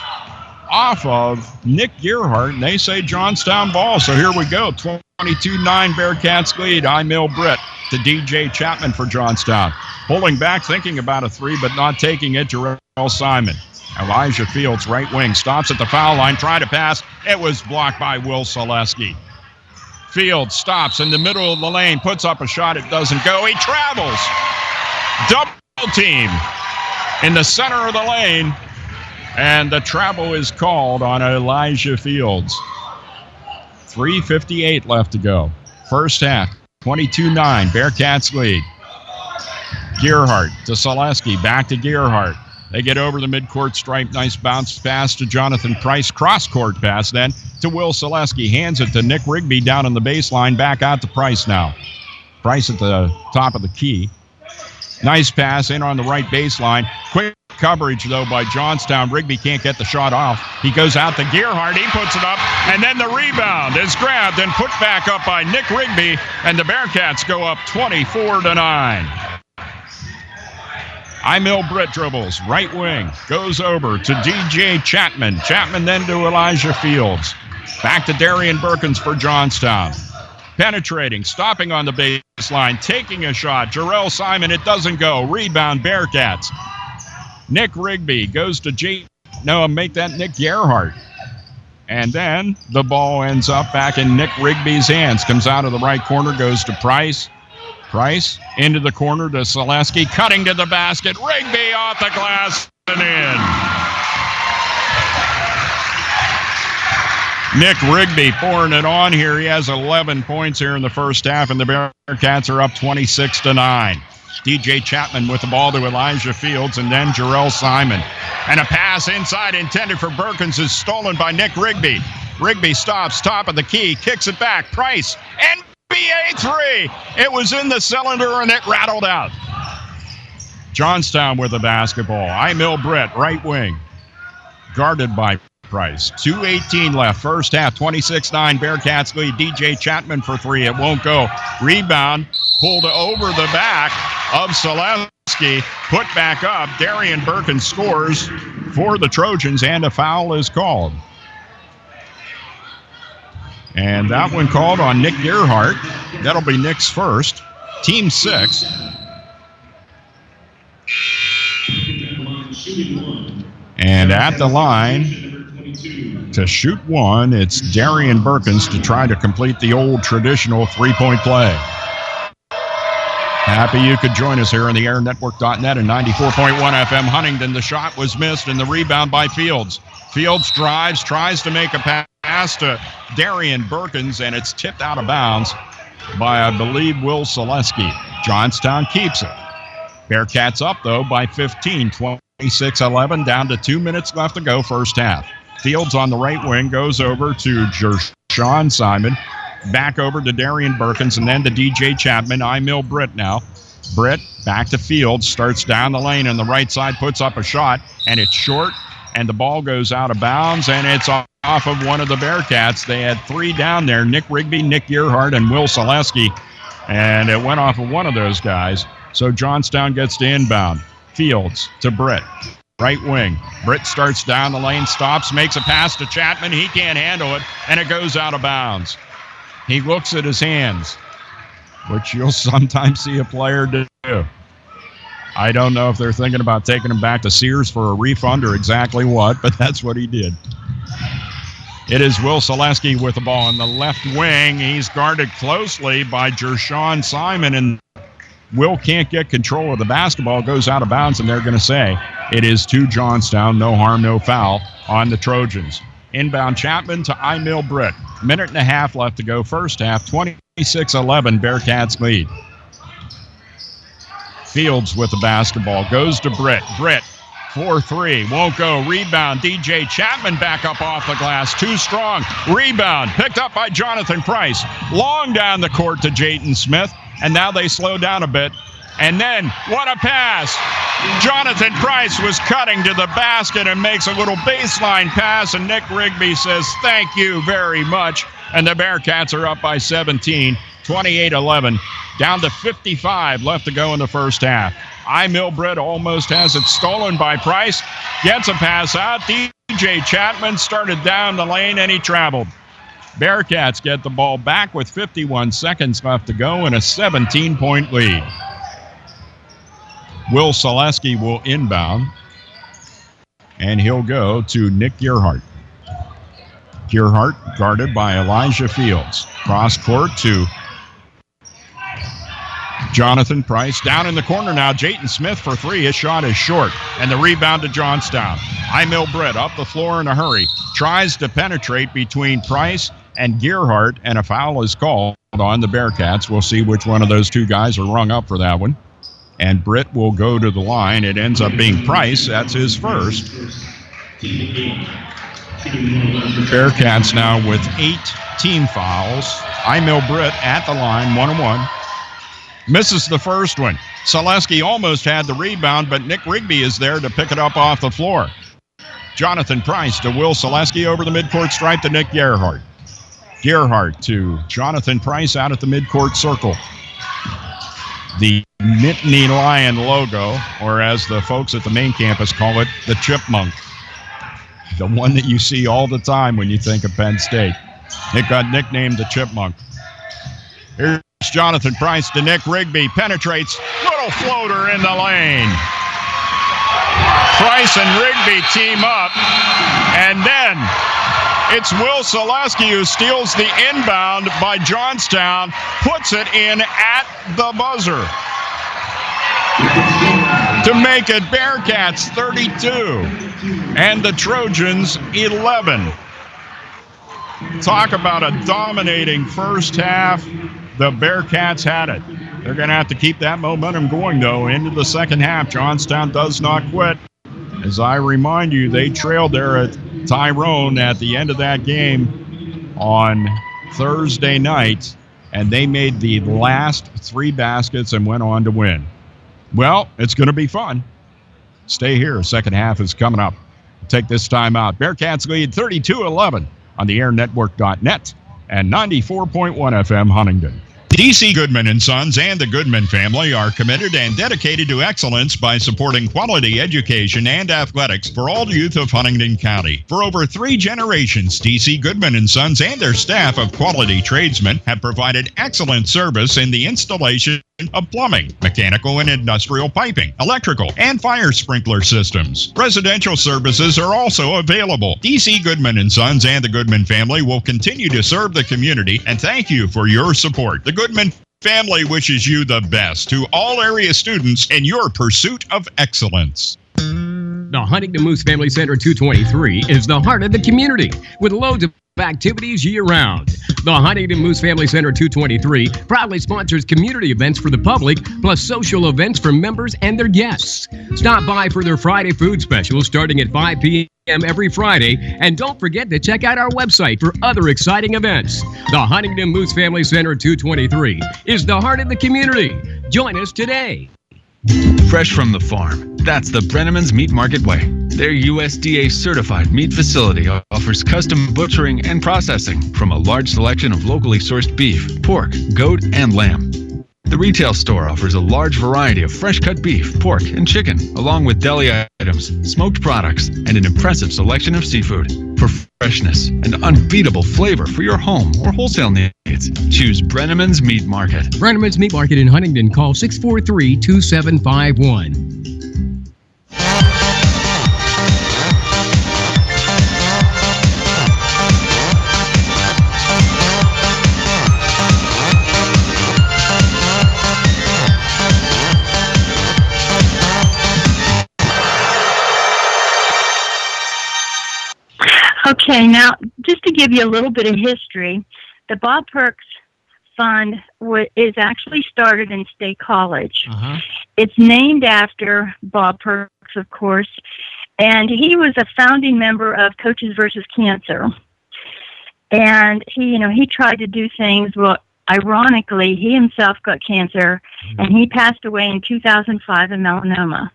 off of Nick Gerhardt, and they say Johnstown ball. So here we go, 22-9 Bearcats lead. Emil Britt to DJ Chapman for Johnstown. Pulling back, thinking about a 3, but not taking it, Jarrell Simon. Elijah Fields, right wing, stops at the foul line, try to pass. It was blocked by Will Selesky. Fields stops in the middle of the lane, puts up a shot, it doesn't go. He travels. Double team in the center of the lane, and the travel is called on Elijah Fields. 3:58 left to go. First half, 22-9, Bearcats lead. Gerhardt to Selesky, back to Gerhardt. They get over the midcourt stripe. Nice bounce pass to Jonathan Price. Cross-court pass then to Will Selesky. Hands it to Nick Rigby down on the baseline. Back out to Price now. Price at the top of the key. Nice pass in on the right baseline. Quick coverage, though, by Johnstown. Rigby can't get the shot off. He goes out to Gerhardt. He puts it up, and then the rebound is grabbed and put back up by Nick Rigby, and the Bearcats go up 24-9. Emil Britt dribbles, right wing, goes over to DJ Chapman. Chapman then to Elijah Fields. Back to Darian Berkins for Johnstown. Penetrating, stopping on the baseline, taking a shot. Jarrell Simon, it doesn't go. Rebound, Bearcats. Nick Rigby goes to make that Nick Gerhardt. And then the ball ends up back in Nick Rigby's hands. Comes out of the right corner, goes to Price. Price into the corner to Selesky, cutting to the basket. Rigby off the glass and in. Nick Rigby pouring it on here. He has 11 points here in the first half, and the Bearcats are up 26-9. DJ Chapman with the ball to Elijah Fields, and then Jarrell Simon. And a pass inside intended for Berkins is stolen by Nick Rigby. Rigby stops, top of the key, kicks it back. Price, and NBA 3. It was in the cylinder and it rattled out. Johnstown with the basketball. Emil Britt, right wing. Guarded by Price. 2:18 left. First half, 26-9. Bearcats lead. DJ Chapman for 3. It won't go. Rebound pulled over the back of Selesky. Put back up. Darian Berkins scores for the Trojans, and a foul is called. And that one called on Nick Gerhardt. That'll be Nick's first. Team 6. And at the line to shoot one, it's Darian Berkins to try to complete the old traditional three-point play. Happy you could join us here on the airnetwork.net and 94.1 FM Huntingdon. The shot was missed, and the rebound by Fields. Fields drives, tries to make a pass to Darian Berkins, and it's tipped out of bounds by, I believe, Will Selesky. Johnstown keeps it. Bearcats up, though, by 15, 26-11, down to 2 minutes left to go first half. Fields on the right wing goes over to Jarrell Simon, back over to Darian Berkins, and then to DJ Chapman. Emil Britt now. Britt back to Fields, starts down the lane on the right side, puts up a shot, and it's short, and the ball goes out of bounds, and it's off of one of the Bearcats. They had 3 down there, Nick Rigby, Nick Gerhardt, and Will Selesky, and it went off of one of those guys. So Johnstown gets to inbound. Fields to Britt, right wing. Britt starts down the lane, stops, makes a pass to Chapman. He can't handle it, and it goes out of bounds. He looks at his hands, which you'll sometimes see a player do. I don't know if they're thinking about taking him back to Sears for a refund or exactly what, but that's what he did. It is Will Selesky with the ball on the left wing. He's guarded closely by Jershawn Simon, and Will can't get control of the basketball, goes out of bounds, and they're going to say it is to Johnstown. No harm, no foul on the Trojans. Inbound Chapman to Emil Britt. Minute and a half left to go first half. 26-11, Bearcats lead. Fields with the basketball. Goes to Britt. Britt, 4-3. Won't go. Rebound. DJ Chapman back up off the glass. Too strong. Rebound. Picked up by Jonathan Price. Long down the court to Jayden Smith. And now they slow down a bit. And then, what a pass. Jonathan Price was cutting to the basket and makes a little baseline pass. And Nick Rigby says, thank you very much. And the Bearcats are up by 17, 28-11. Down to 55 left to go in the first half. Emil Britt almost has it stolen by Price. Gets a pass out. DJ Chapman started down the lane and he traveled. Bearcats get the ball back with 51 seconds left to go and a 17-point lead. Will Selesky will inbound, and he'll go to Nick Gearhart. Gearhart guarded by Elijah Fields. Cross court to Jonathan Price. Down in the corner now, Jayden Smith for three. His shot is short, and the rebound to Johnstown. Emil Britt up the floor in a hurry. Tries to penetrate between Price and Gearhart, and a foul is called on the Bearcats. We'll see which one of those two guys are rung up for that one. And Britt will go to the line. It ends up being Price. That's his first. Bearcats now with 8 team fouls. Emil Britt at the line, 1-1. Misses the first one. Selesky almost had the rebound, but Nick Rigby is there to pick it up off the floor. Jonathan Price to Will Selesky over the midcourt stripe to Nick Gearhart. Gearhart to Jonathan Price out at the midcourt circle. The Nittany Lion logo, or as the folks at the main campus call it, the chipmunk. The one that you see all the time when you think of Penn State. It got nicknamed the chipmunk. Here's Jonathan Price to Nick Rigby. Penetrates. Little floater in the lane. Price and Rigby team up. And then it's Will Selesky who steals the inbound by Johnstown, puts it in at the buzzer to make it Bearcats 32 and the Trojans 11. Talk about a dominating first half. The Bearcats had it. They're going to have to keep that momentum going, though, into the second half. Johnstown does not quit. As I remind you, they trailed there at Tyrone at the end of that game on Thursday night, and they made the last 3 baskets and went on to win. Well, it's going to be fun. Stay here. Second half is coming up. Take this time out. Bearcats lead 32-11 on the airnetwork.net and 94.1 FM Huntingdon. DC Goodman & Sons and the Goodman family are committed and dedicated to excellence by supporting quality education and athletics for all youth of Huntingdon County. For over 3 generations, DC Goodman & Sons and their staff of quality tradesmen have provided excellent service in the installation of plumbing, mechanical and industrial piping, electrical, and fire sprinkler systems. Residential services are also available. DC Goodman & Sons and the Goodman family will continue to serve the community, and thank you for your support. The Goodman family wishes you the best to all area students in your pursuit of excellence. The Huntingdon Moose Family Center 223 is the heart of the community with loads of activities year-round. The Huntingdon Moose Family Center 223 proudly sponsors community events for the public, plus social events for members and their guests. Stop by for their Friday food specials starting at 5 p.m. every Friday, and don't forget to check out our website for other exciting events. The Huntingdon Moose Family Center 223 is the heart of the community. Join us today. Fresh from the farm. That's the Brenneman's Meat Market way. Their USDA certified meat facility offers custom butchering and processing from a large selection of locally sourced beef, pork, goat, and lamb. The retail store offers a large variety of fresh cut beef, pork, and chicken, along with deli items, smoked products, and an impressive selection of seafood. For freshness and unbeatable flavor for your home or wholesale needs, choose Brenneman's Meat Market. Brenneman's Meat Market in Huntingdon. Call 643-2751. Okay, now, just to give you a little bit of history, the Bob Perks Fund is actually started in State College. It's named after Bob Perks, of course, and he was a founding member of Coaches versus Cancer. And he tried to do things. Well, ironically, he himself got cancer, and he passed away in 2005 of melanoma.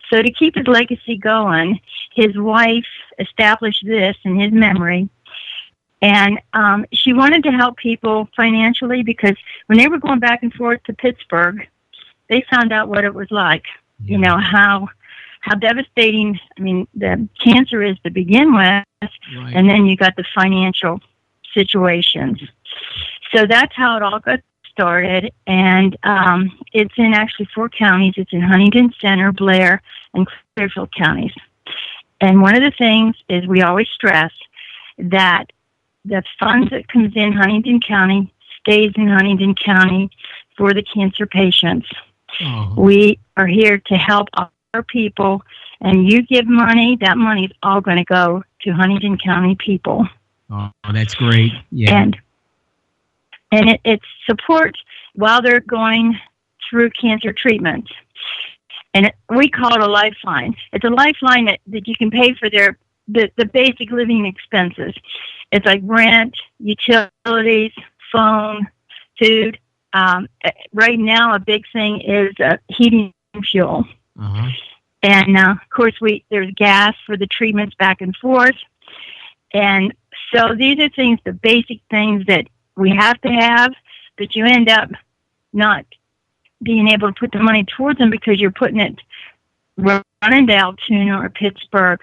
So to keep his legacy going, his wife established this in his memory. And she wanted to help people financially because when they were going back and forth to Pittsburgh, they found out what it was like, how devastating, the cancer is to begin with, and then you got the financial situations. So that's how it all got started, and it's in actually 4 counties. It's in Huntingdon Center, Blair, and Clearfield counties. And one of the things is we always stress that the funds that comes in Huntingdon County stays in Huntingdon County for the cancer patients. We are here to help our people, and you give money, that money is all going to go to Huntingdon County people. Oh, that's great. Yeah. And it supports while they're going through cancer treatment. And we call it a lifeline. It's a lifeline that you can pay for the basic living expenses. It's like rent, utilities, phone, food. Right now, a big thing is heating and fuel. And, of course, there's gas for the treatments back and forth. And so these are things, the basic things that we have to have, but you end up not being able to put the money towards them because you're putting it running to Altoona or Pittsburgh,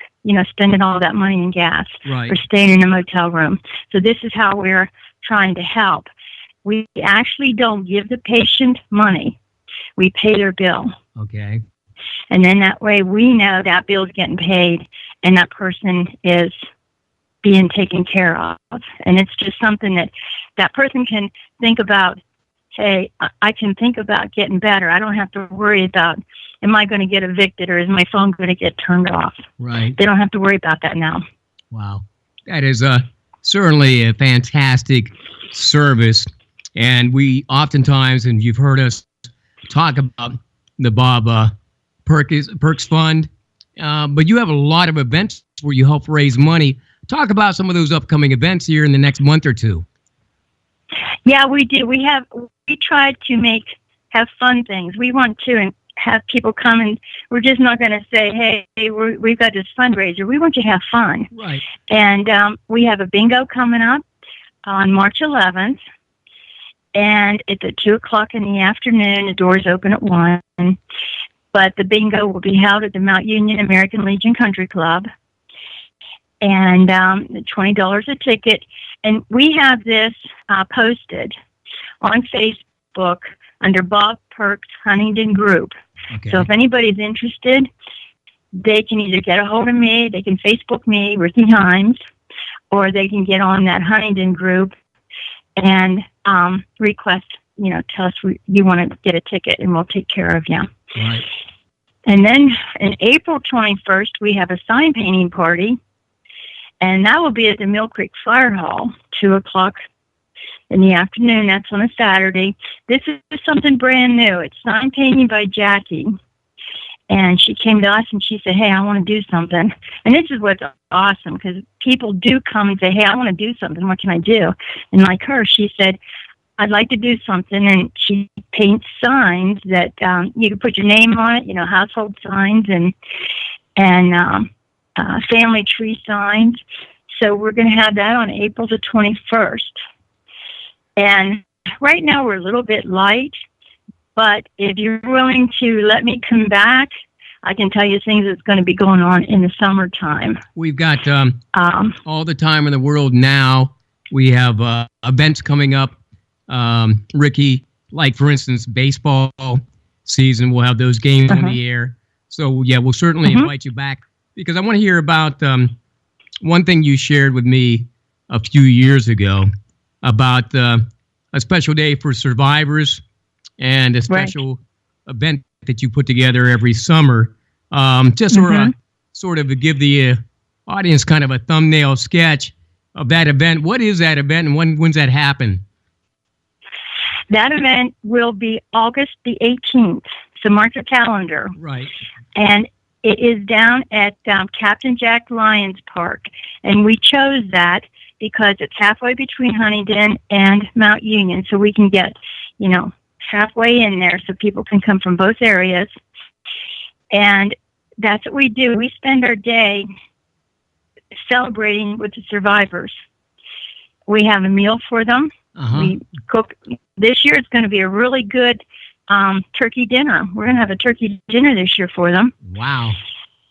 spending all that money in gas or staying in a motel room. So this is how we're trying to help. We actually don't give the patient money. We pay their bill. Okay. And then that way we know that bill's getting paid and that person is being taken care of. And it's just something that person can think about, hey, I can think about getting better. I don't have to worry about, am I going to get evicted or is my phone going to get turned off? Right. They don't have to worry about that now. Wow. That is certainly a fantastic service. And we oftentimes, and you've heard us talk about the Bob Perks Fund, but you have a lot of events where you help raise money. Talk about some of those upcoming events here in the next month or two. Yeah, we do. We tried to have fun things. We want to have people come, and we're just not going to say, hey, we've got this fundraiser. We want you to have fun. Right. And we have a bingo coming up on March 11th, and it's at 2 o'clock in the afternoon. The doors open at 1. But the bingo will be held at the Mount Union American Legion Country Club. And $20 a ticket. And we have this posted on Facebook under Bob Perks Huntingdon Group. Okay. So if anybody's interested, they can either get a hold of me, they can Facebook me, Ricky Himes, or they can get on that Huntingdon group and request, tell us you want to get a ticket and we'll take care of you. Right. And then in April 21st, we have a sign painting party. And that will be at the Mill Creek Fire Hall, 2 o'clock in the afternoon. That's on a Saturday. This is something brand new. It's sign painting by Jackie. And she came to us and she said, hey, I want to do something. And this is what's awesome because people do come and say, hey, I want to do something. What can I do? And like her, she said, I'd like to do something. And she paints signs that you can put your name on it, household signs and family tree signs. So we're going to have that on April the 21st. And right now we're a little bit light, but if you're willing to let me come back, I can tell you things that's going to be going on in the summertime. We've got all the time in the world now. We have events coming up. Ricky, like for instance, baseball season, we'll have those games on the air. So yeah, we'll certainly invite you back. Because I want to hear about one thing you shared with me a few years ago about a special day for survivors and a special event that you put together every summer. Just sort of give the audience kind of a thumbnail sketch of that event. What is that event, and when's that happen? That event will be August the 18th. So mark your calendar. Right. And it is down at Captain Jack Lyons Park. And we chose that because it's halfway between Huntingdon and Mount Union. So we can get, halfway in there so people can come from both areas. And that's what we do. We spend our day celebrating with the survivors. We have a meal for them. We cook. This year it's going to be a really good turkey dinner. We're going to have a turkey dinner this year for them. Wow.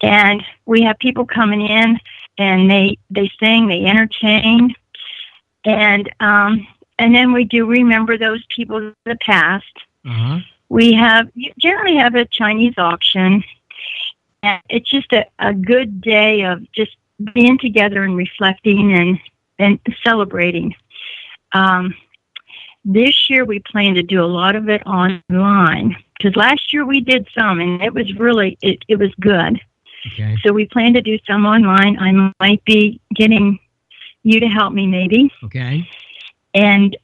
And we have people coming in, and they sing, they entertain. And then we do remember those people of the past. We generally have a Chinese auction. And it's just a good day of just being together and reflecting and celebrating. This year we plan to do a lot of it online, because last year we did some, and it was really, it was good. Okay. So we plan to do some online. I might be getting you to help me maybe. Okay. And,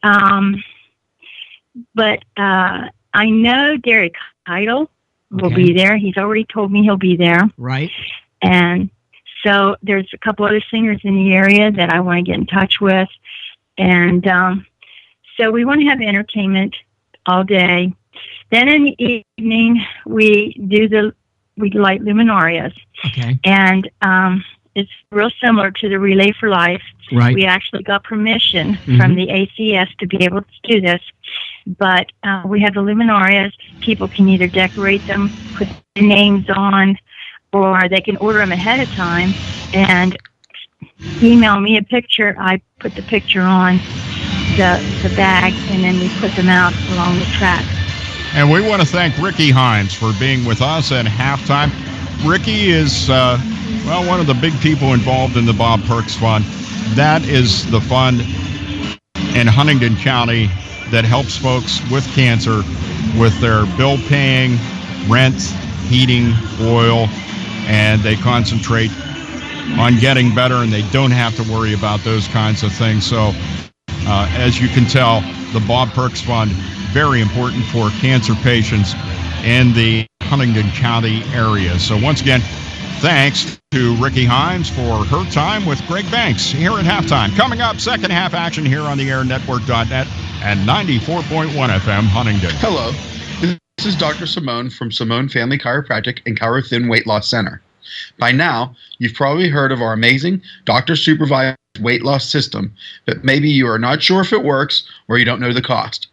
but I know Derek Heidel will be there. He's already told me he'll be there. Right. And so there's a couple other singers in the area that I want to get in touch with. And so we want to have entertainment all day. Then in the evening, we light luminarias. Okay. And it's real similar to the Relay for Life. Right. We actually got permission from the ACS to be able to do this. But we have the luminarias. People can either decorate them, put their names on, or they can order them ahead of time and email me a picture. I put the picture on the bag, and then we put them out along the track. And we want to thank Ricky Hines for being with us at halftime. Ricky is, one of the big people involved in the Bob Perks Fund. That is the fund in Huntingdon County that helps folks with cancer with their bill paying, rent, heating, oil, and they concentrate on getting better, and they don't have to worry about those kinds of things. So, as you can tell, the Bob Perks Fund, very important for cancer patients in the Huntingdon County area. So once again, thanks to Ricky Hines for her time with Greg Banks here at halftime. Coming up, second half action here on the airnetwork.net and 94.1 FM Huntingdon. Hello, this is Dr. Simone from Simone Family Chiropractic and Chiro Thin Weight Loss Center. By now, you've probably heard of our amazing doctor-supervised weight loss system, but maybe you are not sure if it works or you don't know the cost.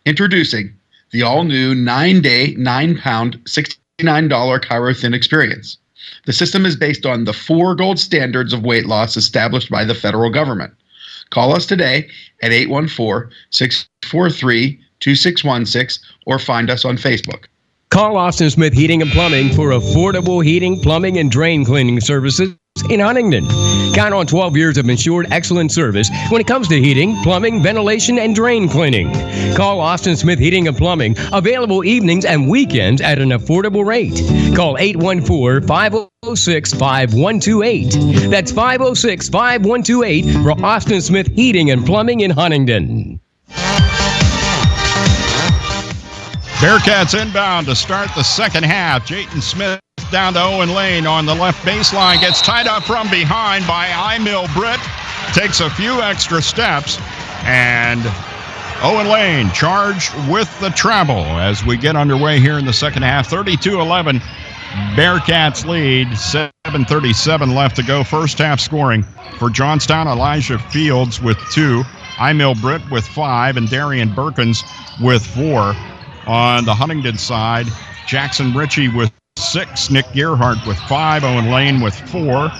Introducing the all-new 9-day, 9-pound, $69 Chiro Thin experience. The system is based on the 4 gold standards of weight loss established by the federal government. Call us today at 814-643-2616 or find us on Facebook. Call Austin Smith Heating and Plumbing for affordable heating, plumbing, and drain cleaning services in Huntingdon. Count on 12 years of insured excellent service when it comes to heating, plumbing, ventilation, and drain cleaning. Call Austin Smith Heating and Plumbing, available evenings and weekends at an affordable rate. Call 814-506-5128. That's 506-5128 for Austin Smith Heating and Plumbing in Huntingdon. Bearcats inbound to start the second half. Jayton Smith down to Owen Lane on the left baseline. Gets tied up from behind by Emil Britt. Takes a few extra steps. And Owen Lane charged with the treble as we get underway here in the second half. 32-11. Bearcats lead. 7:37 left to go. First half scoring for Johnstown. Elijah Fields with 2. Emil Britt with 5. And Darian Berkins with 4. On the Huntingdon side, Jackson Ritchie with 6, Nick Gearhart with 5, Owen Lane with 4,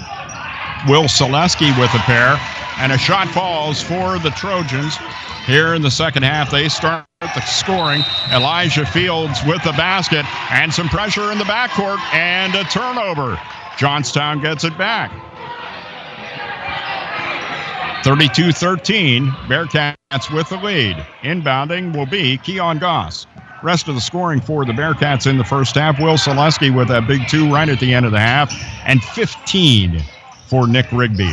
Will Selesky with a pair, and a shot falls for the Trojans. Here in the second half, they start the scoring. Elijah Fields with the basket, and some pressure in the backcourt, and a turnover. Johnstown gets it back. 32-13, Bearcats with the lead. Inbounding will be Keon Goss. Rest of the scoring for the Bearcats in the first half. Will Selesky with that big 2 right at the end of the half. And 15 for Nick Rigby.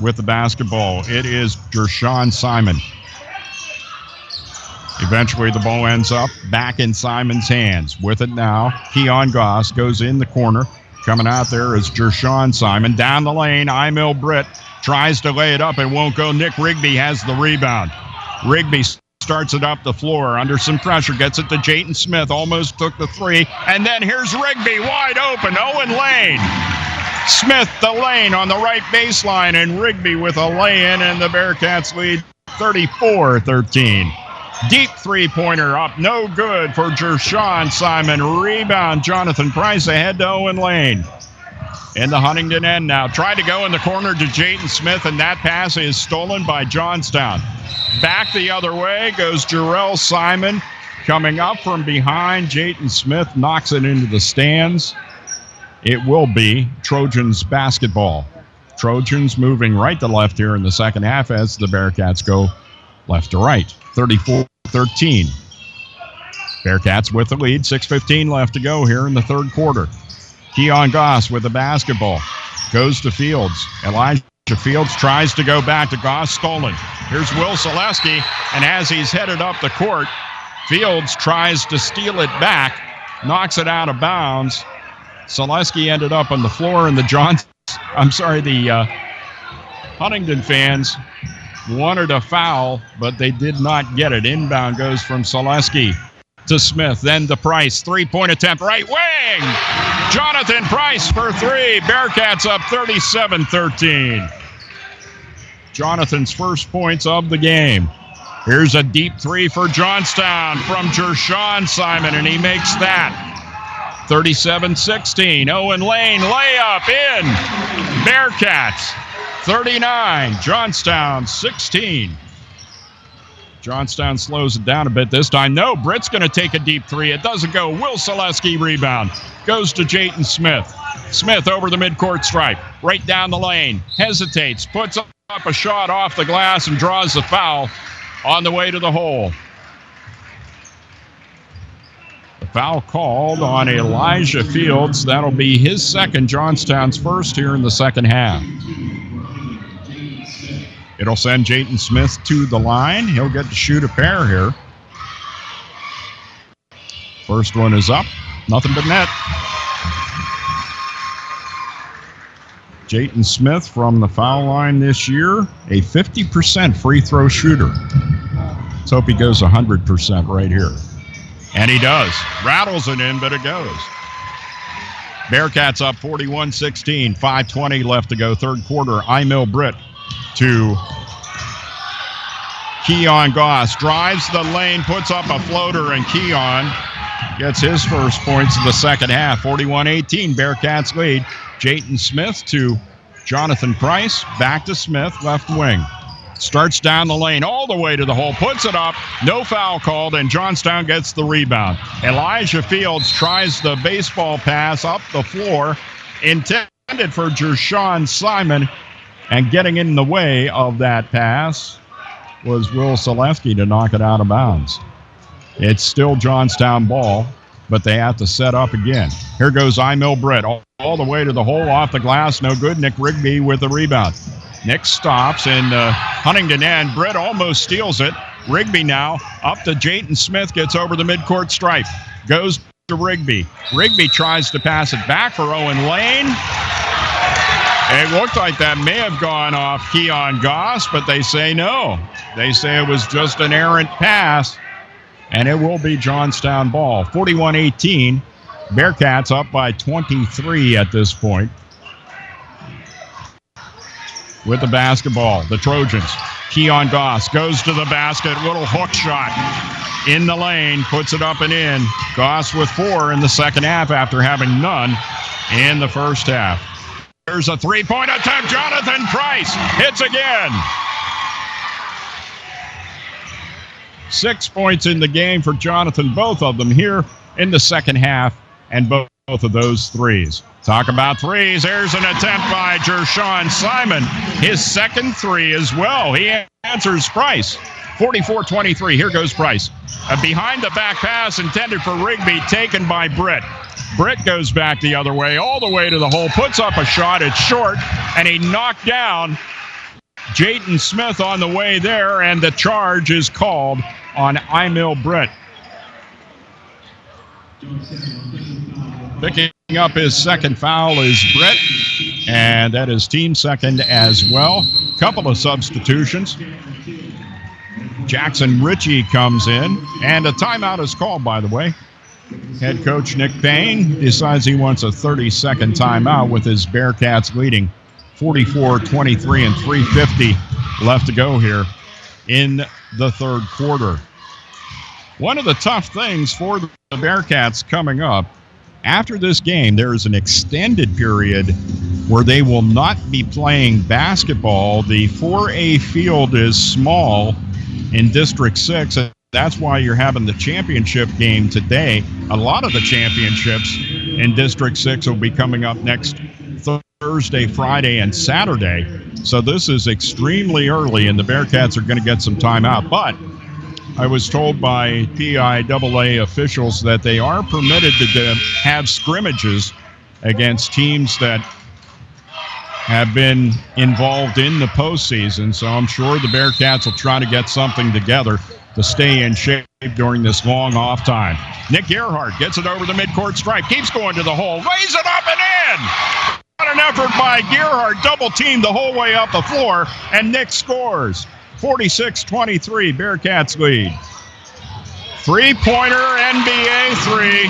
With the basketball, it is Jershawn Simon. Eventually, the ball ends up back in Simon's hands. With it now, Keon Goss goes in the corner. Coming out there is Jershawn Simon. Down the lane, Emil Britt tries to lay it up. It won't go. Nick Rigby has the rebound. Rigby starts it up the floor under some pressure. Gets it to Jayton Smith. Almost took the three. And then here's Rigby wide open. Owen Lane. Smith the lane on the right baseline. And Rigby with a lay-in. And the Bearcats lead 34-13. Deep three-pointer up, no good for Jershawn Simon. Rebound, Jonathan Price ahead to Owen Lane. In the Huntingdon end now. Tried to go in the corner to Jayton Smith, and that pass is stolen by Johnstown. Back the other way goes Jarrell Simon. Coming up from behind, Jayton Smith knocks it into the stands. It will be Trojans basketball. Trojans moving right to left here in the second half as the Bearcats go left to right. 34-13. Bearcats with the lead. 6:15 left to go here in the third quarter. Keon Goss with the basketball. Goes to Fields. Elijah Fields tries to go back to Goss. Stolen. Here's Will Selesky. And as he's headed up the court, Fields tries to steal it back. Knocks it out of bounds. Selesky ended up on the floor, and the Huntingdon fans wanted a foul, but they did not get it. Inbound goes from Selesky to Smith, then to Price. Three-point attempt, right wing! Jonathan Price for three. Bearcats up 37-13. Jonathan's first points of the game. Here's a deep three for Johnstown from Jershawn Simon, and he makes that. 37-16. Owen Lane layup in. Bearcats 39, Johnstown 16. Johnstown slows it down a bit this time. No, Britt's going to take a deep three. It doesn't go. Will Selesky rebound. Goes to Jayton Smith. Smith over the midcourt stripe. Right down the lane. Hesitates. Puts up a shot off the glass and draws the foul on the way to the hole. The foul called on Elijah Fields. That'll be his second, Johnstown's first here in the second half. It'll send Jayton Smith to the line. He'll get to shoot a pair here. First one is up. Nothing but net. Jayton Smith from the foul line this year, a 50% free throw shooter. Let's hope he goes 100% right here. And he does. Rattles it in, but it goes. Bearcats up 41-16. 5:20 left to go, third quarter. Emil Britt to Keon Goss. Drives the lane, puts up a floater, and Keon gets his first points of the second half. 41-18, Bearcats lead. Jayton Smith to Jonathan Price. Back to Smith, left wing. Starts down the lane all the way to the hole. Puts it up. No foul called, and Johnstown gets the rebound. Elijah Fields tries the baseball pass up the floor. Intended for Jershawn Simon. And getting in the way of that pass was Will Selesky to knock it out of bounds. It's still Johnstown ball, but they have to set up again. Here goes Emil Britt all the way to the hole, off the glass. No good. Nick Rigby with the rebound. Nick stops in Huntingdon end. Britt almost steals it. Rigby now up to Jayton Smith, gets over the midcourt stripe. Goes to Rigby. Rigby tries to pass it back for Owen Lane. It looked like that may have gone off Keon Goss, but they say no. They say it was just an errant pass, and it will be Johnstown ball. 41-18. Bearcats up by 23 at this point. With the basketball, the Trojans. Keon Goss goes to the basket. Little hook shot in the lane. Puts it up and in. Goss with 4 in the second half after having none in the first half. There's a three-point attempt. Jonathan Price hits again. 6 points in the game for Jonathan, both of them here in the second half, and both of those threes. Talk about threes. There's an attempt by Jershawn Simon. His second three as well. He answers Price. 44-23. Here goes Price. A behind-the-back pass intended for Rigby, taken by Britt. Britt goes back the other way, all the way to the hole, puts up a shot. It's short, and he knocked down Jayden Smith on the way there, and the charge is called on Emil Britt. Picking up his second foul is Britt, and that is team second as well. Couple of substitutions. Jackson Ritchie comes in, and a timeout is called, by the way. Head coach Nick Payne decides he wants a 30-second timeout with his Bearcats leading 44-23 and 3:50 left to go here in the third quarter. One of the tough things for the Bearcats coming up, after this game, there is an extended period where they will not be playing basketball. The 4A field is small in District 6. That's why you're having the championship game today. A lot of the championships in District 6 will be coming up next Thursday, Friday, and Saturday. So this is extremely early, and the Bearcats are going to get some time out. But I was told by PIAA officials that they are permitted to have scrimmages against teams that have been involved in the postseason. So I'm sure the Bearcats will try to get something together to stay in shape during this long off time. Nick Gerhardt gets it over the midcourt stripe, keeps going to the hole, lays it up and in. What an effort by Gerhardt, double teamed the whole way up the floor, and Nick scores. 46-23, Bearcats lead. Three-pointer, NBA three.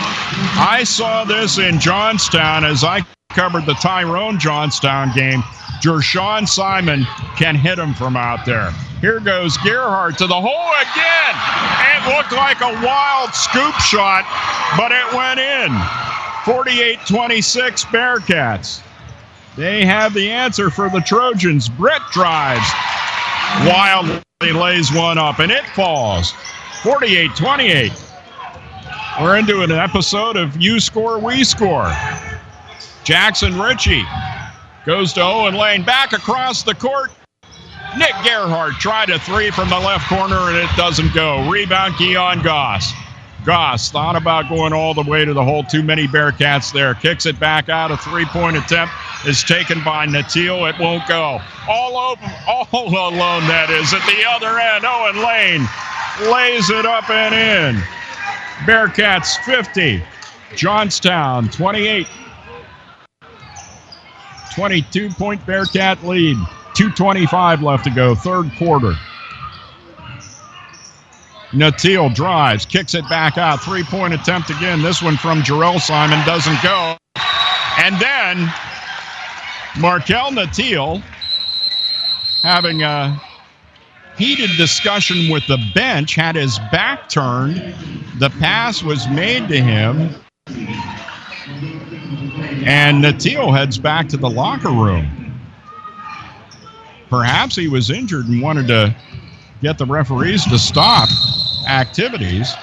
I saw this in Johnstown as I covered the Tyrone Johnstown game. Jershawn Simon can hit him from out there. Here goes Gerhardt to the hole again. It looked like a wild scoop shot, but it went in. 48-26 Bearcats. They have the answer for the Trojans. Britt drives. Wildly lays one up, and it falls. 48-28. We're into an episode of You Score, We Score. Jackson Ritchie goes to Owen Lane, back across the court. Nick Gerhardt tried a three from the left corner, and it doesn't go. Rebound, Keon Goss. Goss thought about going all the way to the hole. Too many Bearcats there. Kicks it back out. A three-point attempt is taken by Natil. It won't go. All alone, that is. At the other end, Owen Lane lays it up and in. Bearcats 50. Johnstown 28. 22-point Bearcat lead. 2:25 left to go, third quarter. Natil drives, kicks it back out. Three-point attempt again. This one from Jarrell Simon doesn't go. And then Markel Natil having a heated discussion with the bench, had his back turned. The pass was made to him. And Natil heads back to the locker room. Perhaps he was injured and wanted to get the referees to stop activities.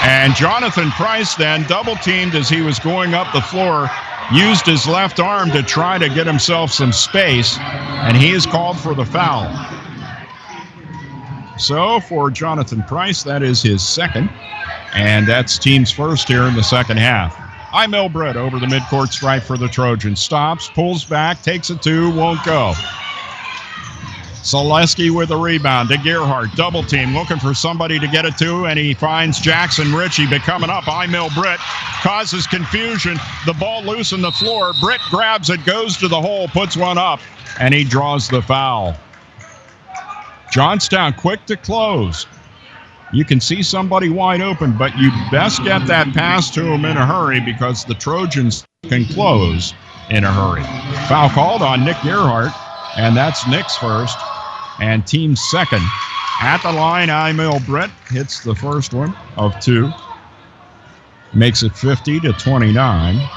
And Jonathan Price then double-teamed as he was going up the floor, used his left arm to try to get himself some space, and he is called for the foul. So for Jonathan Price, that is his second, and that's team's first here in the second half. Emil Britt over the midcourt stripe for the Trojans. Stops, pulls back, takes a two, won't go. Zaleski with a rebound to Gerhardt. Double team, looking for somebody to get it to, and he finds Jackson Ritchie. But coming up, Emil Britt causes confusion. The ball loose on the floor. Britt grabs it, goes to the hole, puts one up, and he draws the foul. Johnstown quick to close. You can see somebody wide open, but you best get that pass to him in a hurry because the Trojans can close in a hurry. Foul called on Nick Gerhardt, and that's Nick's first and team's second. At the line, Emil Britt hits the first one of two. Makes it 50-29.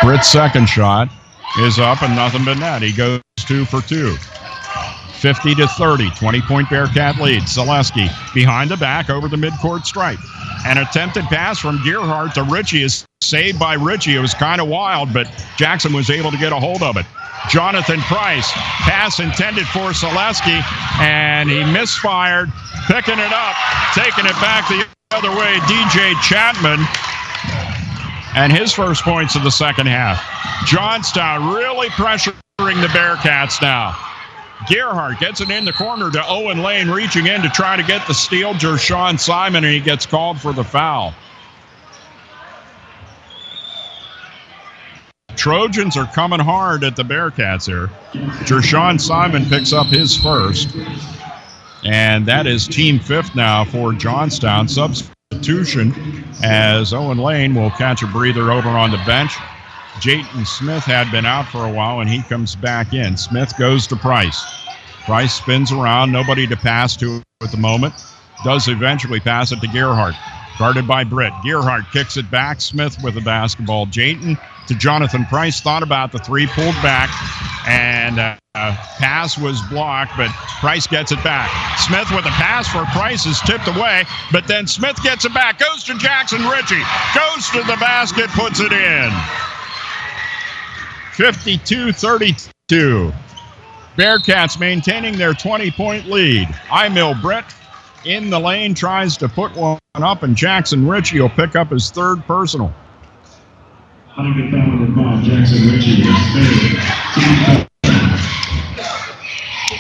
Britt's second shot is up and nothing but net. He goes 2 for 2. 50-30, 20-point Bearcat lead. Zaleski behind the back over the midcourt stripe. An attempted pass from Gerhardt to Ritchie is saved by Ritchie. It was kind of wild, but Jackson was able to get a hold of it. Jonathan Price. Pass intended for Selesky, and he misfired. Picking it up, taking it back the other way, DJ Chapman. And his first points of the second half. Johnstown really pressuring the Bearcats now. Gerhardt gets it in the corner to Owen Lane, reaching in to try to get the steal. Jershawn Simon, and he gets called for the foul. Trojans are coming hard at the Bearcats here. Jershawn Simon picks up his first. And that is team fifth now for Johnstown. Substitution as Owen Lane will catch a breather over on the bench. Jayton Smith had been out for a while, and he comes back in. Smith goes to Price. Price spins around. Nobody to pass to at the moment. Does eventually pass it to Gerhardt. Guarded by Britt. Gerhardt kicks it back. Smith with the basketball. Jayton to Jonathan Price. Thought about the three. Pulled back. And pass was blocked, but Price gets it back. Smith with a pass for Price is tipped away, but then Smith gets it back. Goes to Jackson Ritchie. Goes to the basket. Puts it in. 52-32. Bearcats maintaining their 20-point lead. Emil Britt in the lane tries to put one up, and Jackson Ritchie will pick up his third personal. Jackson Ritchie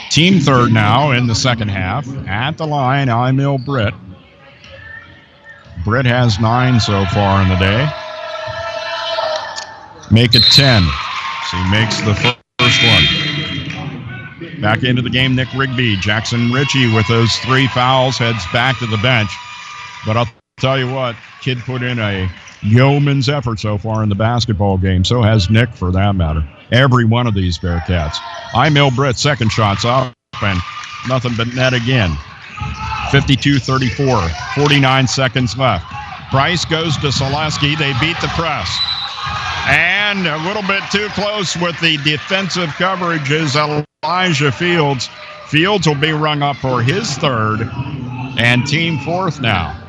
Team third now in the second half. At the line, Emil Britt. Britt has 9 so far in the day. Make it 10. So he makes the first one. Back into the game, Nick Rigby. Jackson Ritchie with those 3 fouls heads back to the bench. But I'll tell you what, kid put in a yeoman's effort so far in the basketball game. So has Nick, for that matter. Every one of these Bearcats. Emil Britt, second shot's up, and nothing but net again. 52-34, 49 seconds left. Price goes to Selesky. They beat the press. And a little bit too close with the defensive coverage is Elijah Fields. Fields will be rung up for his third, and team fourth now.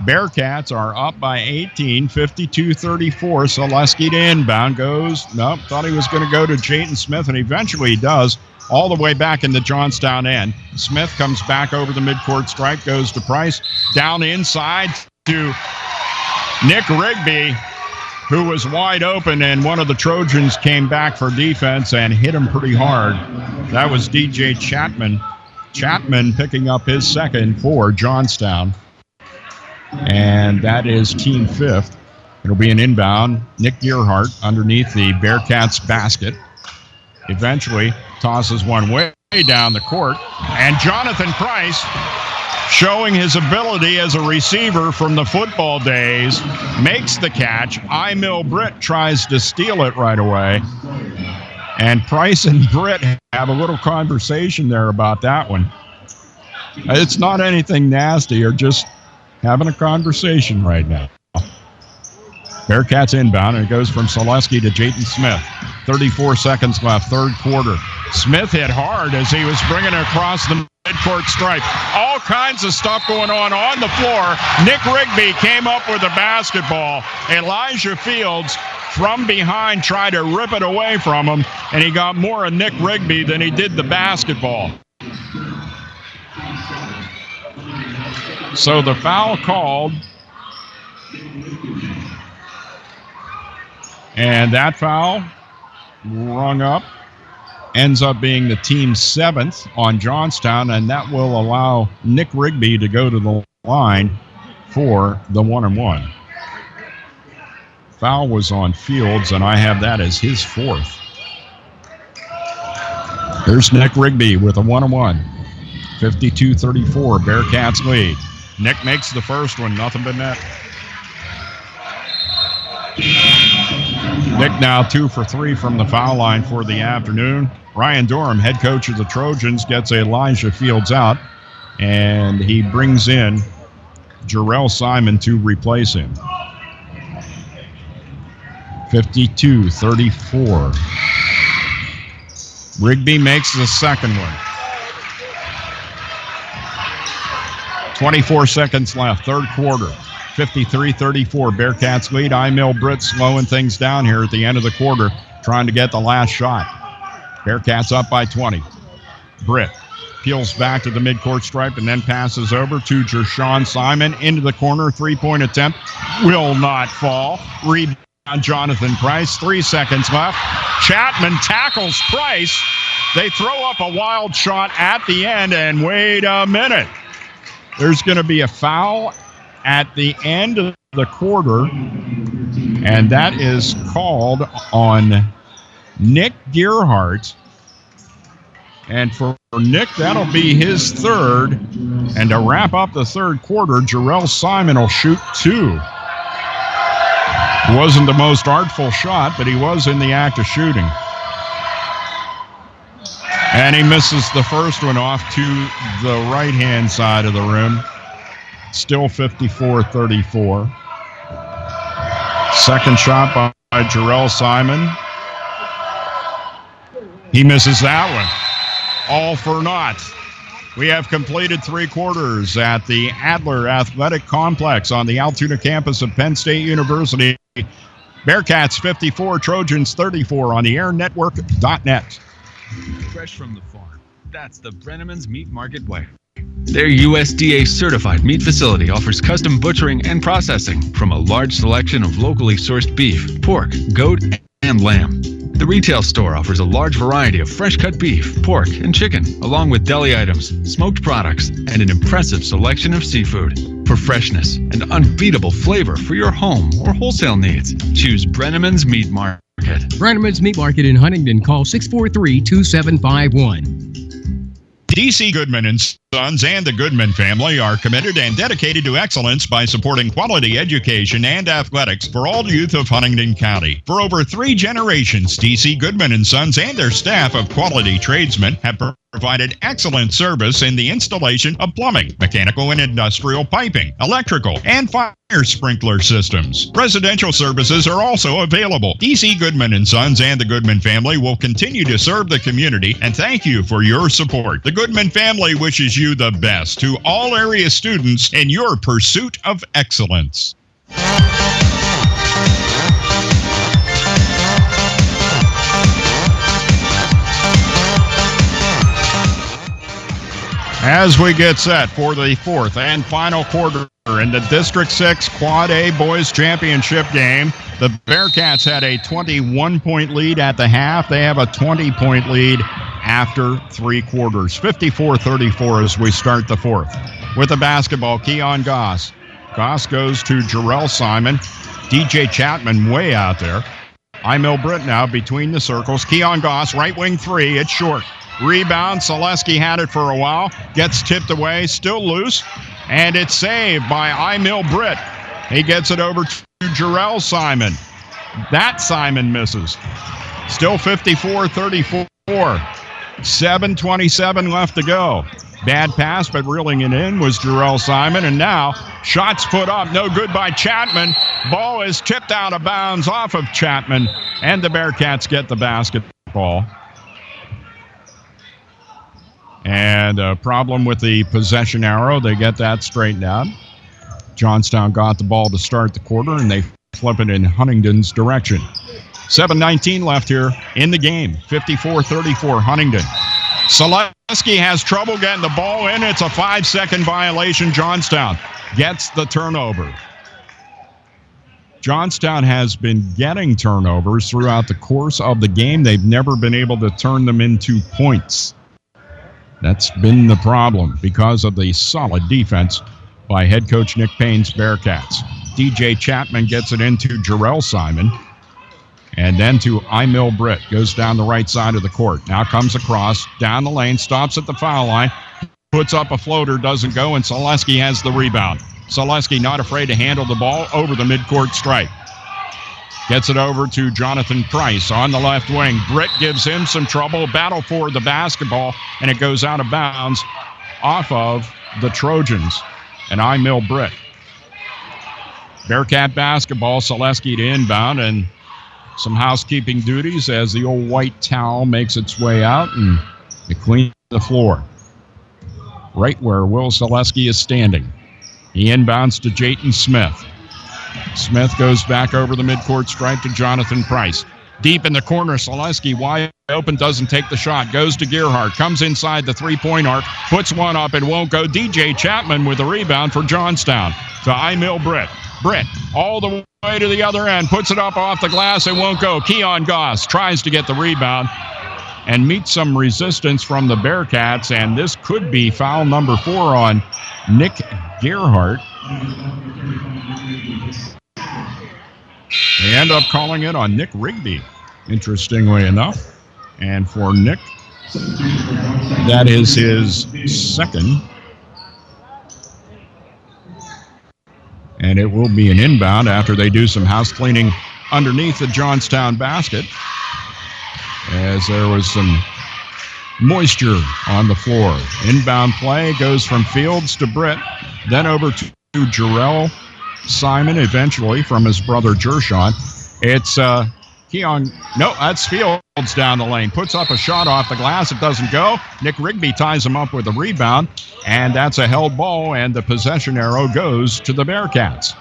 Bearcats are up by 18, 52-34. Selesky to inbound goes. Nope, thought he was going to go to Jayton Smith, and eventually he does. All the way back in the Johnstown end. Smith comes back over the midcourt stripe, goes to Price. Down inside to Nick Rigby, who was wide open, and one of the Trojans came back for defense and hit him pretty hard. That was DJ Chapman. Chapman picking up his second for Johnstown. And that is team fifth. It'll be an inbound. Nick Gerhardt underneath the Bearcats basket. Eventually tosses one way down the court. And Jonathan Price, showing his ability as a receiver from the football days, makes the catch. Emil Britt tries to steal it right away. And Price and Britt have a little conversation there about that one. It's not anything nasty, or just having a conversation right now. Bearcats inbound, and it goes from Selesky to Jayton Smith. 34 seconds left, third quarter. Smith hit hard as he was bringing it across the midcourt stripe. All kinds of stuff going on the floor. Nick Rigby came up with the basketball. Elijah Fields from behind tried to rip it away from him, and he got more of Nick Rigby than he did the basketball. So the foul called, and that foul rung up ends up being the team's 7th on Johnstown, and that will allow Nick Rigby to go to the line for the 1-and-1. Foul was on Fields, and I have that as his 4th. There's Nick Rigby with a 1-and-1. 52-34, Bearcats lead. Nick makes the first one, nothing but net. Nick now 2 for 3 from the foul line for the afternoon. Ryan Durham, head coach of the Trojans, gets Elijah Fields out, and he brings in Jarrell Simon to replace him. 52-34. Rigby makes the second one. 24 seconds left, third quarter. 53-34, Bearcats lead. Emil Britt slowing things down here at the end of the quarter. trying to get the last shot. Bearcats up by 20. Britt peels back to the midcourt stripe and then passes over to Jershawn Simon into the corner. Three-point attempt will not fall. Rebound Jonathan Price. 3 seconds left. Chapman tackles Price. They throw up a wild shot at the end, and wait a minute. There's going to be a foul at the end of the quarter, and that is called on Nick Gearhart. And for Nick, that'll be his third. And to wrap up the third quarter, Jarrell Simon will shoot 2. Wasn't the most artful shot, but he was in the act of shooting. And he misses the first one off to the right-hand side of the rim. Still 54-34. Second shot by Jarrell Simon. He misses that one. All for naught. We have completed 3 quarters at the Adler Athletic Complex on the Altoona campus of Penn State University. Bearcats 54, Trojans 34 on the airnetwork.net. Fresh from the farm. That's the Brenneman's Meat Market way. Their USDA certified meat facility offers custom butchering and processing from a large selection of locally sourced beef, pork, goat, and lamb. The retail store offers a large variety of fresh cut beef, pork, and chicken, along with deli items, smoked products, and an impressive selection of seafood. For freshness and unbeatable flavor for your home or wholesale needs, choose Brenneman's Meat Market. Brenneman's Meat Market in Huntingdon. Call 643-2751. DC Goodman and Sons and the Goodman family are committed and dedicated to excellence by supporting quality education and athletics for all youth of Huntingdon County. For over 3 generations, DC Goodman and Sons and their staff of quality tradesmen have provided excellent service in the installation of plumbing, mechanical and industrial piping, electrical, and fire sprinkler systems. Residential services are also available. DC Goodman and Sons and the Goodman family will continue to serve the community, and thank you for your support. The Goodman family wishes you the best to all area students in your pursuit of excellence. As we get set for the 4th and final quarter in the District 6 Quad A Boys Championship game, the Bearcats had a 21-point lead at the half. They have a 20-point lead after 3 quarters. 54-34 as we start the 4th. With the basketball, Keon Goss. Goss goes to Jarrell Simon. DJ Chapman way out there. Imel Britt now between the circles. Keon Goss, right wing 3. It's short. Rebound. Selesky had it for a while. Gets tipped away. Still loose. And it's saved by Imel Britt. He gets it over to Jarrell Simon. That Simon misses. Still 54-34. 7:27 left to go. Bad pass, but reeling it in was Jarrell Simon. And now, shots put up. No good by Chapman. Ball is tipped out of bounds off of Chapman. And the Bearcats get the basketball. And a problem with the possession arrow. They get that straightened out. Johnstown got the ball to start the quarter, and they flip it in Huntingdon's direction. 7:19 left here in the game. 54-34 Huntingdon. Selesky has trouble getting the ball in. It's a 5-second violation. Johnstown gets the turnover. Johnstown has been getting turnovers throughout the course of the game. They've never been able to turn them into points. That's been the problem because of the solid defense by head coach Nick Payne's Bearcats. DJ Chapman gets it into Jarrell Simon. And then to Imel Britt. Goes down the right side of the court. Now comes across, down the lane, stops at the foul line, puts up a floater, doesn't go, and Selesky has the rebound. Selesky not afraid to handle the ball over the midcourt stripe. Gets it over to Jonathan Price on the left wing. Britt gives him some trouble. Battle for the basketball, and it goes out of bounds off of the Trojans. And Imel Britt. Bearcat basketball, Selesky to inbound, and some housekeeping duties as the old white towel makes its way out and it cleans the floor. Right where Will Selesky is standing. He inbounds to Jayton Smith. Smith goes back over the midcourt stripe to Jonathan Price. Deep in the corner, Selesky wide open, doesn't take the shot, goes to Gearhart, comes inside the three-point arc, puts one up and won't go. DJ Chapman with a rebound for Johnstown to Emil Britt. Britt all the way to the other end, puts it up off the glass, it won't go. Keon Goss tries to get the rebound and meets some resistance from the Bearcats, and this could be foul number 4 on Nick Gearhart. They end up calling it on Nick Rigby, interestingly enough. And for Nick, that is his second. And it will be an inbound after they do some house cleaning underneath the Johnstown basket, as there was some moisture on the floor. Inbound play goes from Fields to Britt, then over to Jarrell Simon eventually from his brother Jershon. It's Keon. No, that's Fields down the lane. Puts up a shot off the glass. It doesn't go. Nick Rigby ties him up with a rebound, and that's a held ball, and the possession arrow goes to the Bearcats.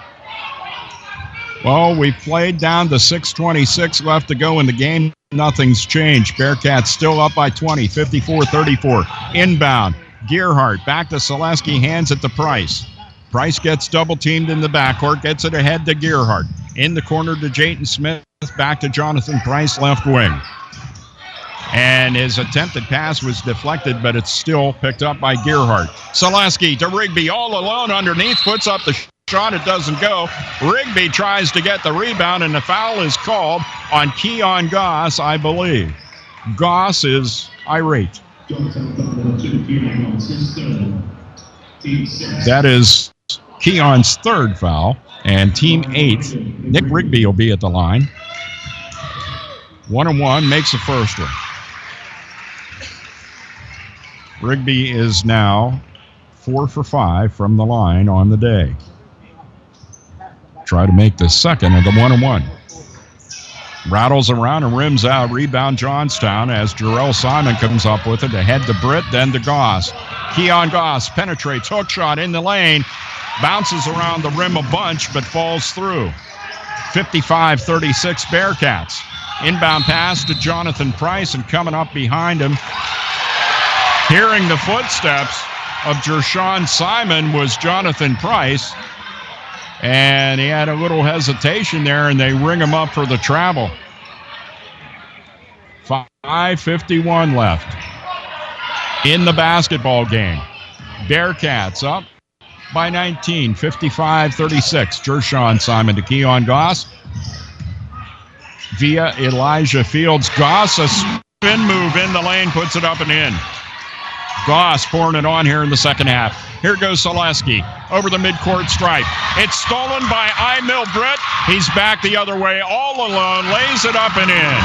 Well, we've played down to 6:26 left to go in the game. Nothing's changed. Bearcats still up by 20, 54-34. Inbound. Gearhart back to Selesky, hands it to Price. Price gets double-teamed in the backcourt, gets it ahead to Gearhart. In the corner to Jayton Smith, back to Jonathan Price, left wing. And his attempted pass was deflected, but it's still picked up by Gearhart. Selesky to Rigby, all alone underneath, puts up the shot, it doesn't go. Rigby tries to get the rebound, and the foul is called on Keon Goss, I believe. Goss is irate. That is Keon's third foul, and team 8th. Nick Rigby will be at the line. 1-1, makes the first one. Rigby is now 4 for 5 from the line on the day. Try to make the second of the 1-1. Rattles around and rims out. Rebound Johnstown as Jarrell Simon comes up with it. Ahead to Britt, then to Goss. Keon Goss penetrates, hook shot in the lane. Bounces around the rim a bunch, but falls through. 55-36 Bearcats. Inbound pass to Jonathan Price, and coming up behind him, hearing the footsteps of Jershon Simon, was Jonathan Price. And he had a little hesitation there, and they ring him up for the travel. 5:51 left in the basketball game. Bearcats up by 19, 55-36. Jershon Simon to Keon Goss via Elijah Fields. Goss, a spin move in the lane, puts it up and in. Goss pouring it on here in the second half. Here goes Selesky over the midcourt stripe. It's stolen by Emil Britt. He's back the other way all alone, lays it up and in.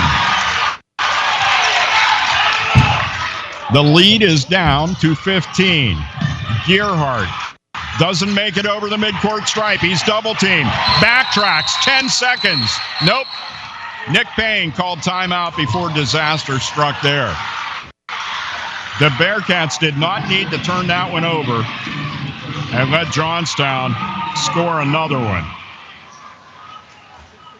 The lead is down to 15. Gearhart doesn't make it over the midcourt stripe. He's double teamed. Backtracks, 10 seconds. Nope. Nick Payne called timeout before disaster struck there. The Bearcats did not need to turn that one over and let Johnstown score another one.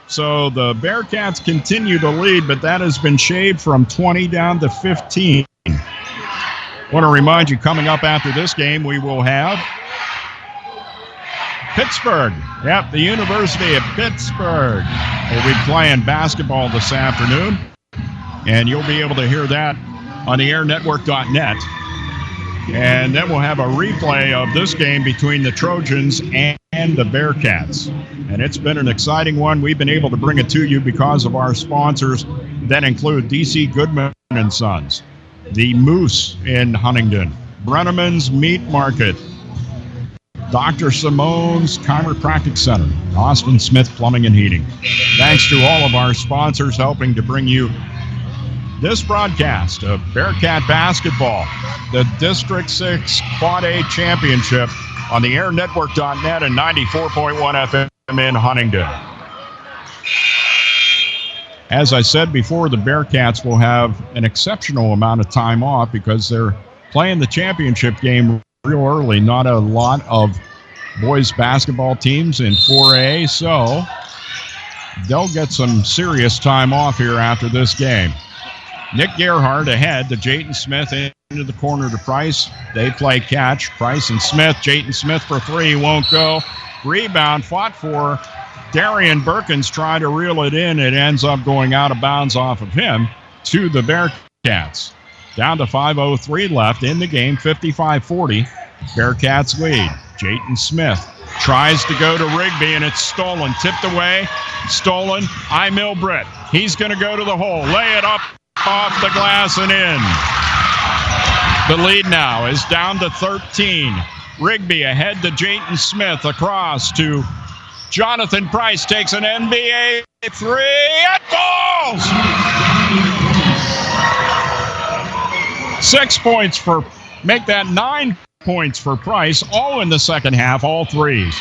So the Bearcats continue to lead, but that has been shaved from 20 down to 15. I want to remind you, coming up after this game, we will have Pittsburgh. Yep, the University of Pittsburgh will be playing basketball this afternoon, and you'll be able to hear that on the airnetwork.net. And then we'll have a replay of this game between the Trojans and the Bearcats. And it's been an exciting one. We've been able to bring it to you because of our sponsors that include D.C. Goodman & Sons, the Moose in Huntingdon, Brenneman's Meat Market, Dr. Simone's Chiropractic Center, Austin Smith Plumbing and Heating. Thanks to all of our sponsors helping to bring you this broadcast of Bearcat basketball, the District 6 Quad A Championship on the airnetwork.net and 94.1 FM in Huntingdon. As I said before, the Bearcats will have an exceptional amount of time off because they're playing the championship game real early. Not a lot of boys basketball teams in 4A, so they'll get some serious time off here after this game. Nick Gerhardt ahead to Jayton Smith into the corner to Price. They play catch. Price and Smith. Jayton Smith for three. Won't go. Rebound fought for. Darian Perkins tried to reel it in. It ends up going out of bounds off of him to the Bearcats. Down to 5:03 left in the game. 55-40. Bearcats lead. Jayton Smith tries to go to Rigby, and it's stolen. Tipped away. Stolen. Emil Britt. He's going to go to the hole. Lay it up. Off the glass and in. The lead now is down to 13. Rigby ahead to Jayton Smith. Across to Jonathan Price. Takes an NBA three. It falls! 6 points for, make that 9 points for Price. All in the second half, all threes.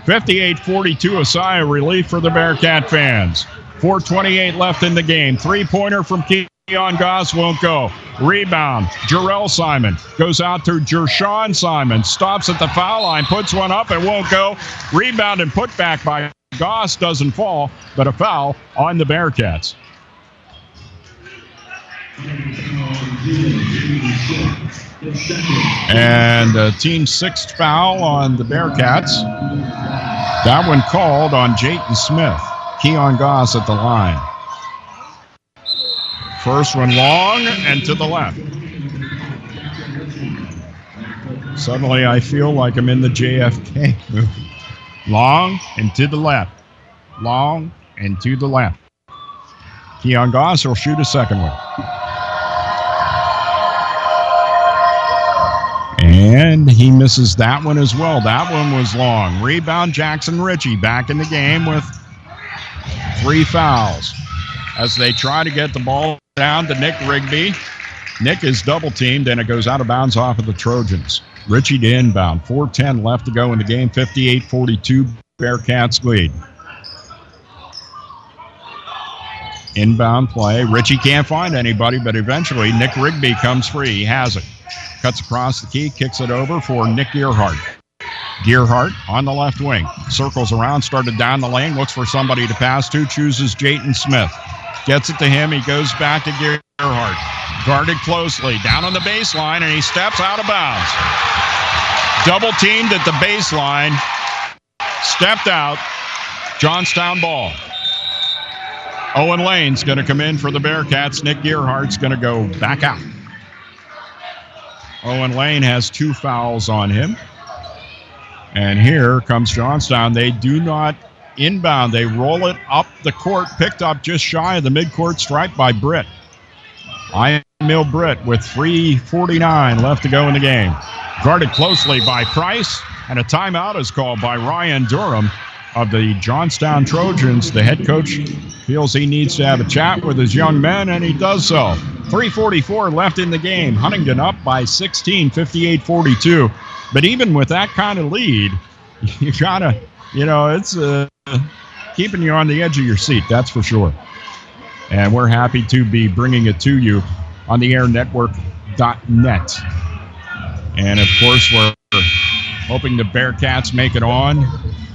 58-42, a sigh of relief for the Bearcat fans. 4:28 left in the game. Three-pointer from Keon Goss won't go. Rebound. Jarrell Simon goes out to Jershawn Simon. Stops at the foul line. Puts one up. It won't go. Rebound and put back by Goss. Doesn't fall, but a foul on the Bearcats. And team sixth foul on the Bearcats. That one called on Jayton Smith. Keon Goss at the line. First one long and to the left. Suddenly I feel like I'm in the JFK movie. Long and to the left. Long and to the left. Keon Goss will shoot a second one. And he misses that one as well. That one was long. Rebound, Jackson Ritchie back in the game with 3 fouls as they try to get the ball down to Nick Rigby. Nick is double teamed and it goes out of bounds off of the Trojans. Ritchie to inbound. 4:10 left to go in the game. 58-42 Bearcats lead. Inbound play. Ritchie can't find anybody, but eventually Nick Rigby comes free. He has it. Cuts across the key, kicks it over for Nick Gerhardt. Gerhardt on the left wing. Circles around, started down the lane, looks for somebody to pass to, chooses Jayton Smith. Gets it to him, he goes back to Gerhardt. Guarded closely, down on the baseline, and he steps out of bounds. Double teamed at the baseline. Stepped out. Johnstown ball. Owen Lane's going to come in for the Bearcats. Nick Gerhardt's going to go back out. Owen Lane has 2 fouls on him. And here comes Johnstown. They do not inbound. They roll it up the court, picked up just shy of the midcourt stripe by Britt. Emil Britt with 3:49 left to go in the game. Guarded closely by Price, and a timeout is called by Ryan Durham of the Johnstown Trojans. The head coach feels he needs to have a chat with his young men, and he does so. 3:44 left in the game. Huntingdon up by 16, 58-42. But even with that kind of lead, you gotta, it's keeping you on the edge of your seat, that's for sure. And we're happy to be bringing it to you on the airnetwork.net. And of course, we're hoping the Bearcats make it on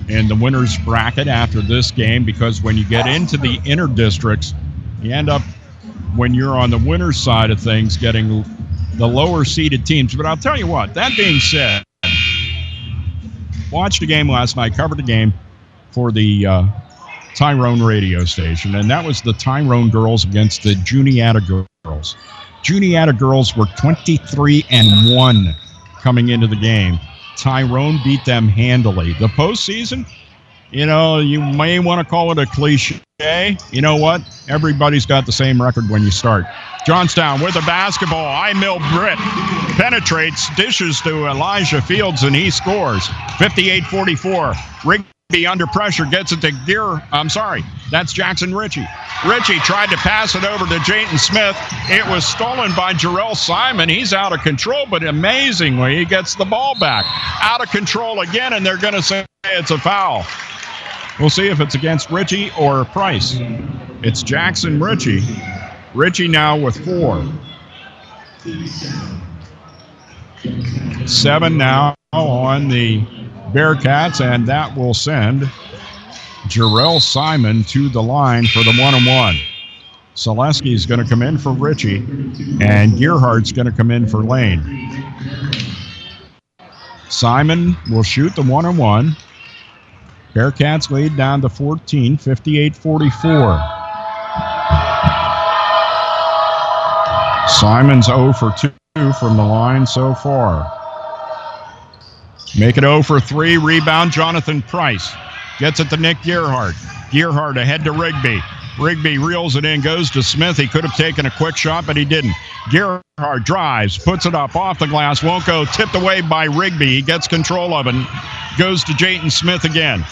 in the winner's bracket after this game, because when you get into the inner districts, you end up, when you're on the winner's side of things, getting the lower seeded teams. But I'll tell you what, that being said, watched the game last night, covered the game for the Tyrone radio station, and that was the Tyrone girls against the Juniata girls. Juniata girls were 23-1 coming into the game. Tyrone beat them handily. The postseason, you may want to call it a cliche. You know what? Everybody's got the same record when you start. Johnstown with the basketball. Emil Britt penetrates, dishes to Elijah Fields, and he scores. 58-44. Rigby under pressure, gets it to that's Jackson Ritchie. Ritchie tried to pass it over to Jayton Smith. It was stolen by Jarrell Simon. He's out of control, but amazingly, he gets the ball back. Out of control again, and they're going to say it's a foul. We'll see if it's against Ritchie or Price. It's Jackson Ritchie. Ritchie now with 4. 7 now on the Bearcats, and that will send Jarrell Simon to the line for the 1-on-1. Selesky's going to come in for Richie, and Gearhart's going to come in for Lane. Simon will shoot the 1-on-1. Bearcats lead down to 14, 58-44. Simon's 0 for 2 from the line so far. Make it 0 for 3. Rebound, Jonathan Price. Gets it to Nick Gearhart. Gearhart ahead to Rigby. Rigby reels it in, goes to Smith. He could have taken a quick shot, but he didn't. Gearhart drives, puts it up off the glass, won't go. Tipped away by Rigby. He gets control of it. Goes to Jayton Smith again.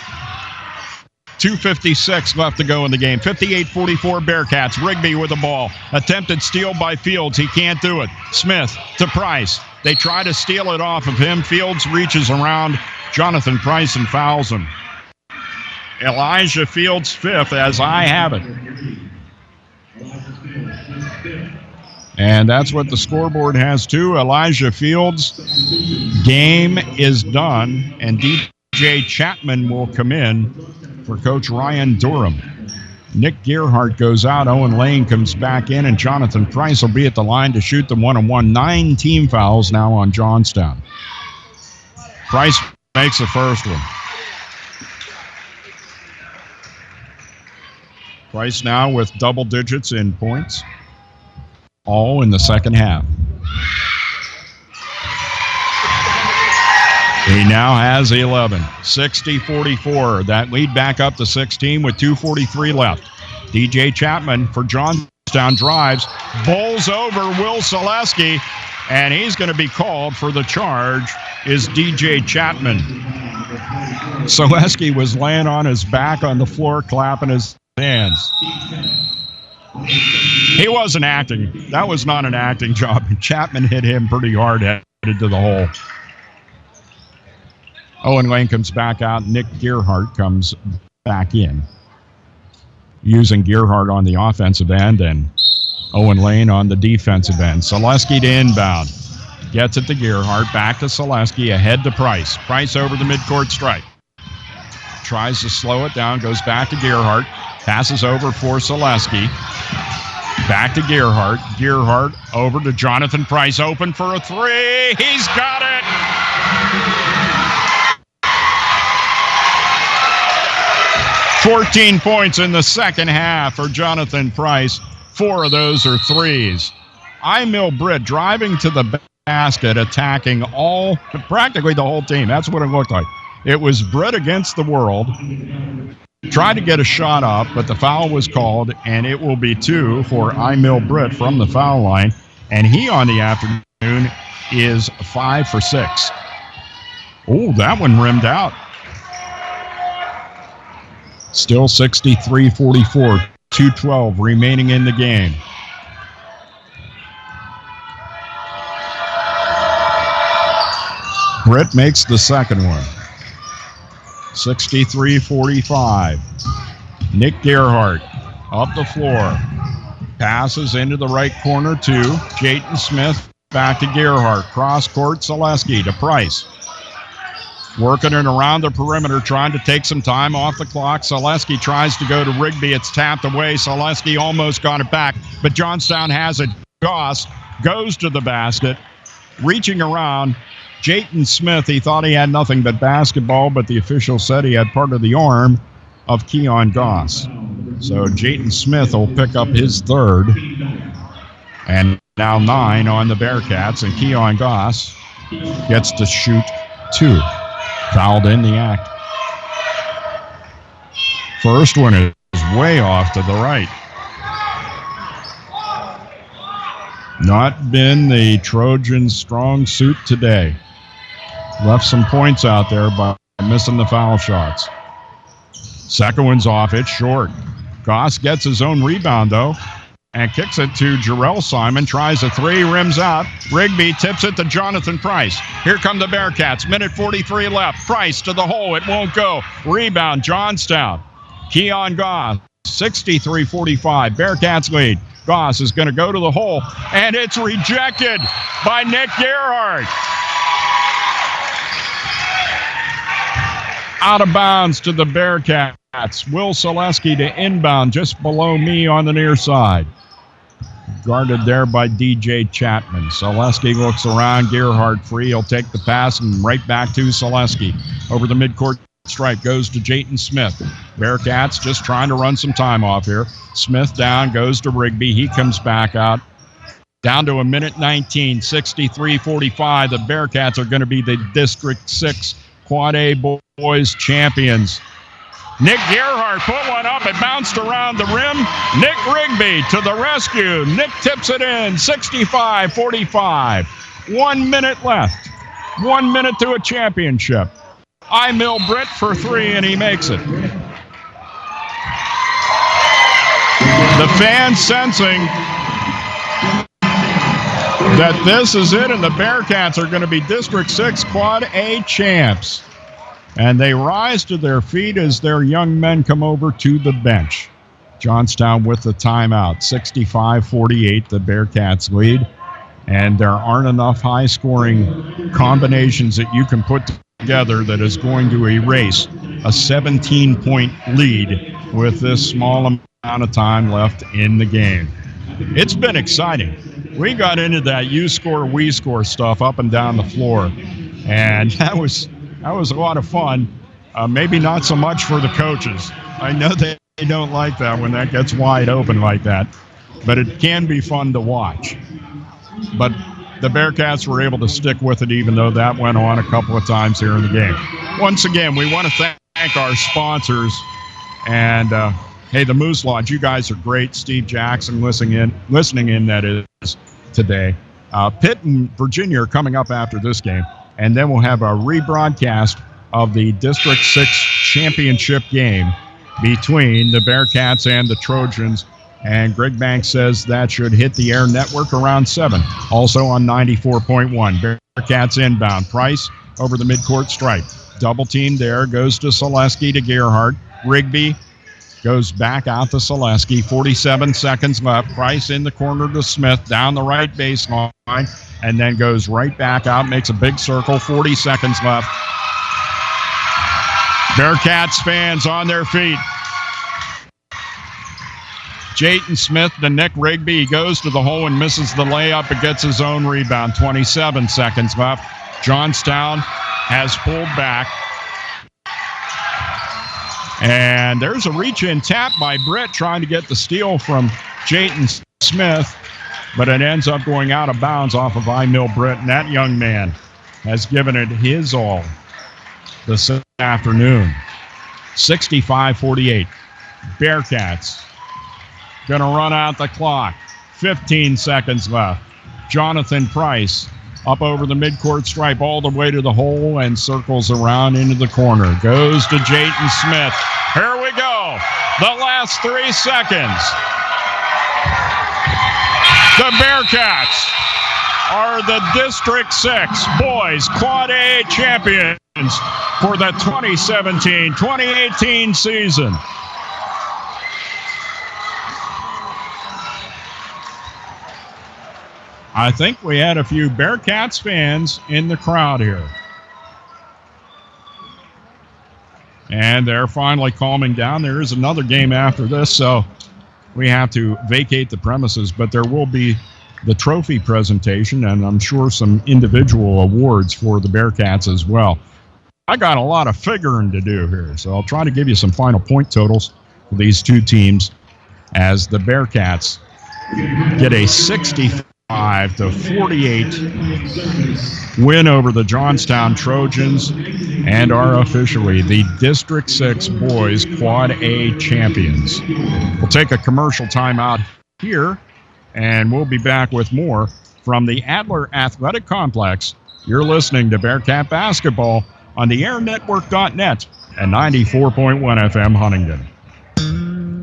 2:56 left to go in the game. 58-44 Bearcats. Rigby with the ball. Attempted steal by Fields. He can't do it. Smith to Price. They try to steal it off of him. Fields reaches around Jonathan Price and fouls him. Elijah Fields, 5th, as I have it. And that's what the scoreboard has, too. Elijah Fields' game is done, and DJ Chapman will come in for Coach Ryan Durham. Nick Gearhart goes out. Owen Lane comes back in, and Jonathan Price will be at the line to shoot the 1-on-1. 9 team fouls now on Johnstown. Price makes the first one. Price now with double digits in points, all in the second half. He now has 11. 60-44. That lead back up to 16 with 2:43 left. DJ Chapman for Johnstown drives, bowls over Will Selesky, and he's going to be called for the charge is DJ Chapman. Selesky was laying on his back on the floor, clapping his hands. He wasn't acting. That was not an acting job. Chapman hit him pretty hard, headed to the hole. Owen Lane comes back out. Nick Gearhart comes back in, using Gearhart on the offensive end and Owen Lane on the defensive end. Selesky to inbound. Gets it to Gearhart. Back to Selesky. Ahead to Price. Price over the midcourt stripe. Tries to slow it down. Goes back to Gearhart. Passes over for Selesky. Back to Gearhart. Gearhart over to Jonathan Price. Open for a 3. He's got it! "14 points in the second half for Jonathan Price. 4 of those are threes. Emil Britt driving to the basket, attacking practically the whole team. That's what it looked like. It was Britt against the world. Tried to get a shot up, but the foul was called, and it will be 2 for Emil Britt from the foul line. And he on the afternoon is 5 for 6. Oh, that one rimmed out. Still 63-44, 2:12 remaining in the game. Britt makes the second one. 63-45. Nick Gearhart up the floor. Passes into the right corner to Jayton Smith. Back to Gearhart. Cross court, Selesky to Price. Working it around the perimeter, trying to take some time off the clock. Selesky tries to go to Rigby. It's tapped away. Selesky almost got it back, but Johnstown has it. Goss goes to the basket, reaching around. Jayton Smith, he thought he had nothing but basketball, but the official said he had part of the arm of Keon Goss. So Jayton Smith will pick up his third. And now 9 on the Bearcats, and Keon Goss gets to shoot 2. Fouled in the act. First one is way off to the right. Not been the Trojans' strong suit today. Left some points out there by missing the foul shots. Second one's off. It's short. Goss gets his own rebound, though, and kicks it to Jarrell Simon. Tries a 3, rims out. Rigby tips it to Jonathan Price. Here come the Bearcats. Minute 43 left. Price to the hole. It won't go. Rebound, Johnstown. Keon Goss, 63-45. Bearcats lead. Goss is going to go to the hole, and it's rejected by Nick Gearhart. Out of bounds to the Bearcats. Will Selesky to inbound just below me on the near side. Guarded there by DJ Chapman. Selesky looks around. Gerhardt free. He'll take the pass and right back to Selesky. Over the midcourt stripe goes to Jayton Smith. Bearcats just trying to run some time off here. Smith down, goes to Rigby. He comes back out. Down to a minute 19, 63-45. The Bearcats are going to be the District 6 Quad A boys champions. Nick Gerhardt put one up. It bounced around the rim. Nick Rigby to the rescue. Nick tips it in, 65-45. 1 minute left. 1 minute to a championship. Emil Britt for three, and he makes it. The fans sensing that this is it, and the Bearcats are going to be District 6 Quad A champs. And they rise to their feet as their young men come over to the bench. Johnstown with the timeout, 65-48, the Bearcats lead. And there aren't enough high-scoring combinations that you can put together that is going to erase a 17-point lead with this small amount of time left in the game. It's been exciting. We got into that you score, we score stuff up and down the floor, and that was a lot of fun. Maybe not so much for the coaches. I know they don't like that when that gets wide open like that, but it can be fun to watch. But the Bearcats were able to stick with it, even though that went on a couple of times here in the game. Once again, we want to thank our sponsors. And, hey, the Moose Lodge, you guys are great. Steve Jackson listening in, that is, today. Pitt and Virginia are coming up after this game. And then we'll have a rebroadcast of the District 6 championship game between the Bearcats and the Trojans. And Greg Banks says that should hit the air network around 7. Also on 94.1. Bearcats inbound. Price over the midcourt stripe. Double team there. Goes to Selesky to Gerhardt. Rigby goes back out to Selesky. 47 seconds left. Price in the corner to Smith. Down the right baseline. And then goes right back out. Makes a big circle. 40 seconds left. Bearcats fans on their feet. Jayton Smith to Nick Rigby. He goes to the hole and misses the layup, but gets his own rebound. 27 seconds left. Johnstown has pulled back. And there's a reach-in tap by Britt trying to get the steal from Jayton Smith, but it ends up going out of bounds off of Emil Britt. And that young man has given it his all this afternoon. 65-48. Bearcats going to run out the clock. 15 seconds left. Jonathan Price up over the midcourt stripe all the way to the hole and circles around into the corner. Goes to Jayton Smith. Here we go. The last 3 seconds. The Bearcats are the District 6 Boys Quad A champions for the 2017-2018 season. I think we had a few Bearcats fans in the crowd here. And they're finally calming down. There is another game after this, so we have to vacate the premises, but there will be the trophy presentation and I'm sure some individual awards for the Bearcats as well. I got a lot of figuring to do here, so I'll try to give you some final point totals for these two teams as the Bearcats get a 65-48 win over the Johnstown Trojans and are officially the District 6 Boys Quad A champions. We'll take a commercial timeout here, and we'll be back with more from the Adler Athletic Complex. You're listening to Bearcat Basketball on the airnetwork.net and 94.1 FM Huntingdon.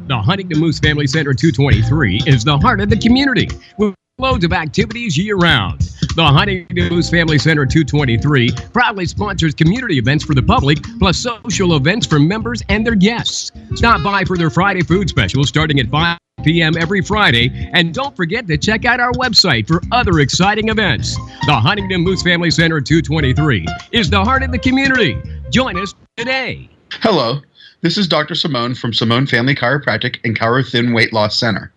The Huntingdon Moose Family Center 223 is the heart of the community with loads of activities year-round. The Huntingdon Moose Family Center 223 proudly sponsors community events for the public, plus social events for members and their guests. Stop by for their Friday food special starting at 5 p.m. every Friday, and don't forget to check out our website for other exciting events. The Huntingdon Moose Family Center 223 is the heart of the community. Join us today. Hello, this is Dr. Simone from Simone Family Chiropractic and Chiro Thin Weight Loss Center.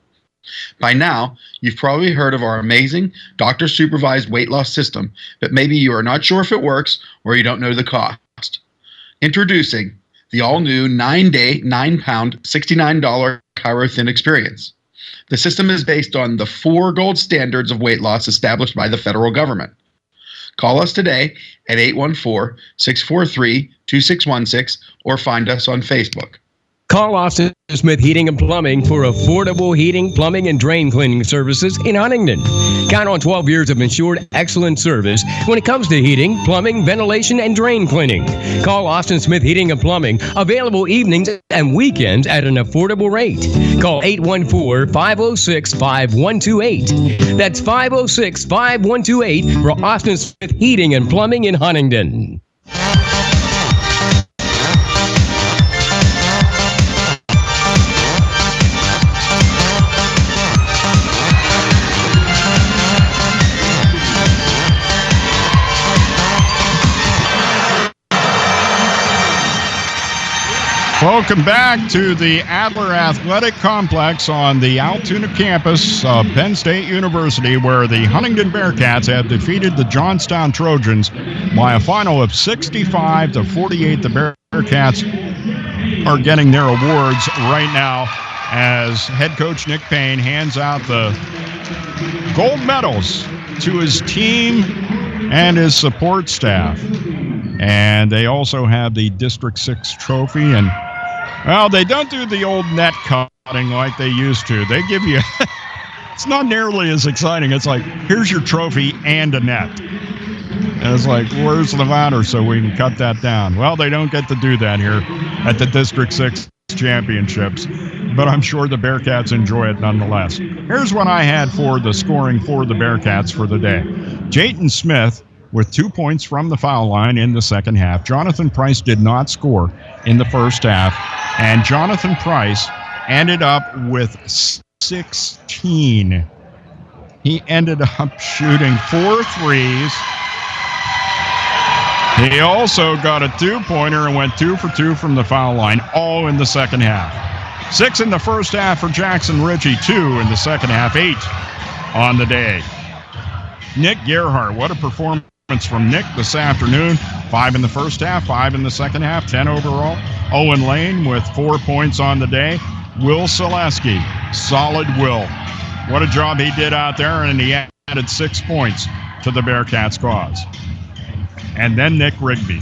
By now, you've probably heard of our amazing doctor-supervised weight loss system, but maybe you are not sure if it works or you don't know the cost. Introducing the all-new 9-day, 9-pound, $69 Chiro Thin experience. The system is based on the 4 gold standards of weight loss established by the federal government. Call us today at 814-643-2616 or find us on Facebook. Call Austin Smith Heating and Plumbing for affordable heating, plumbing, and drain cleaning services in Huntingdon. Count on 12 years of ensured excellent service when it comes to heating, plumbing, ventilation, and drain cleaning. Call Austin Smith Heating and Plumbing, available evenings and weekends at an affordable rate. Call 814-506-5128. That's 506-5128 for Austin Smith Heating and Plumbing in Huntingdon. Welcome back to the Adler Athletic Complex on the Altoona campus of Penn State University, where the Huntingdon Bearcats have defeated the Johnstown Trojans by a final of 65-48. The Bearcats are getting their awards right now as head coach Nick Payne hands out the gold medals to his team and his support staff. And they also have the District 6 trophy. And, well, they don't do the old net cutting like they used to. They give you, it's not nearly as exciting. It's like, here's your trophy and a net. And it's like, where's the ladder so we can cut that down? Well, they don't get to do that here at the District 6 championships. But I'm sure the Bearcats enjoy it nonetheless. Here's what I had for the scoring for the Bearcats for the day. Jayton Smith with 2 points from the foul line in the second half. Jonathan Price did not score in the first half, and Jonathan Price ended up with 16. He ended up shooting 4 threes. He also got a 2-pointer and went 2 for 2 from the foul line, all in the second half. 6 in the first half for Jackson Ritchie, 2 in the second half, 8 on the day. Nick Gerhardt, what a performance from Nick this afternoon. 5 in the first half, 5 in the second half, 10 overall. Owen Lane with 4 points on the day. Will Selesky, solid Will. What a job he did out there, and he added 6 points to the Bearcats' cause. And then Nick Rigby,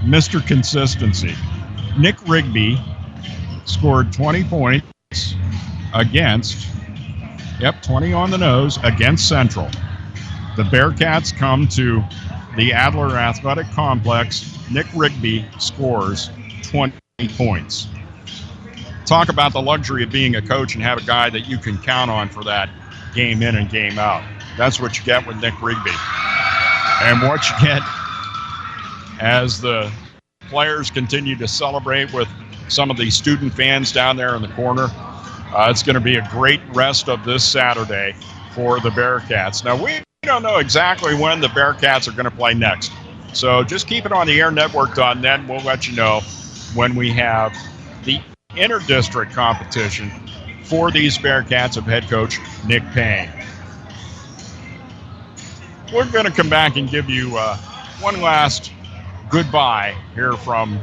Mr. Consistency. Nick Rigby scored 20 points against, 20 on the nose against Central. The Bearcats come to the Adler Athletic Complex. Nick Rigby scores 20 points. Talk about the luxury of being a coach and have a guy that you can count on for that game in and game out. That's what you get with Nick Rigby. And what you get as the players continue to celebrate with some of the student fans down there in the corner. It's going to be a great rest of this Saturday for the Bearcats. Now, we don't know exactly when the Bearcats are going to play next. So just keep it on the Air Network on then. We'll let you know when we have the inter-district competition for these Bearcats of head coach Nick Payne. We're going to come back and give you one last goodbye here from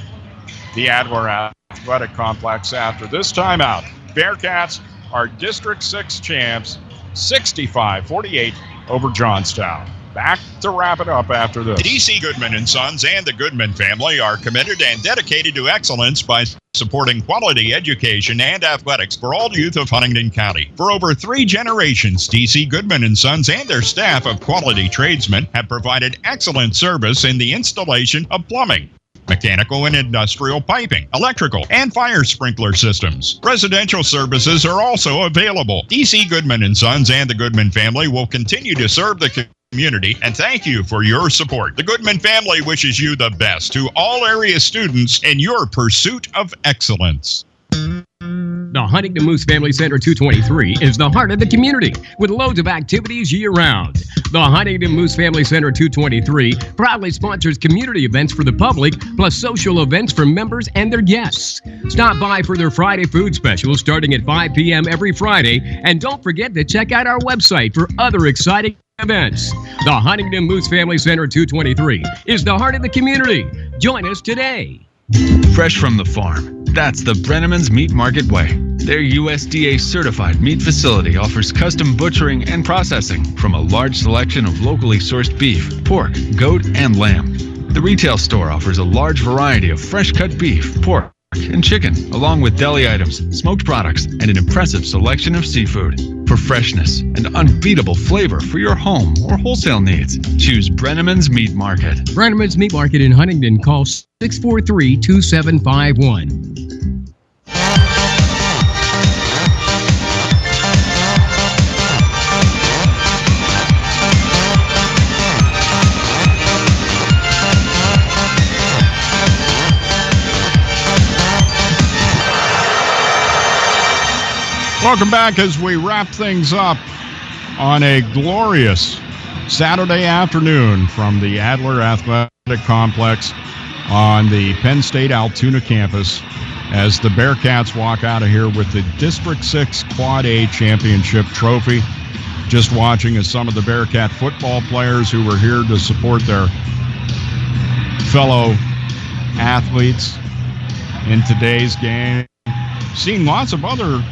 the Adler Athletic Complex after this timeout. Bearcats are District 6 champs, 65-48 over Johnstown. Back to wrap it up after this. D.C. Goodman & Sons and the Goodman family are committed and dedicated to excellence by supporting quality education and athletics for all youth of Huntingdon County. For over 3 generations, D.C. Goodman & Sons and their staff of quality tradesmen have provided excellent service in the installation of plumbing, mechanical and industrial piping, electrical, and fire sprinkler systems. Residential services are also available. D.C. Goodman & Sons and the Goodman family will continue to serve the community, and thank you for your support. The Goodman family wishes you the best to all area students in your pursuit of excellence. The Huntingdon Moose Family Center 223 is the heart of the community with loads of activities year-round. The Huntingdon Moose Family Center 223 proudly sponsors community events for the public, plus social events for members and their guests. Stop by for their Friday food specials starting at 5 p.m. every Friday, and don't forget to check out our website for other exciting events. The Huntingdon Moose Family Center 223 is the heart of the community. Join us today. Fresh from the farm. That's the Brenneman's Meat Market way. Their USDA certified meat facility offers custom butchering and processing from a large selection of locally sourced beef, pork, goat, and lamb. The retail store offers a large variety of fresh cut beef, pork, and chicken, along with deli items, smoked products, and an impressive selection of seafood. For freshness and unbeatable flavor for your home or wholesale needs, choose Brenneman's Meat Market. Brenneman's Meat Market in Huntingdon. Call 643-2751. Welcome back as we wrap things up on a glorious Saturday afternoon from the Adler Athletic Complex on the Penn State Altoona campus as the Bearcats walk out of here with the District 6 Quad A Championship trophy. Just watching as some of the Bearcat football players who were here to support their fellow athletes in today's game. Seeing lots of other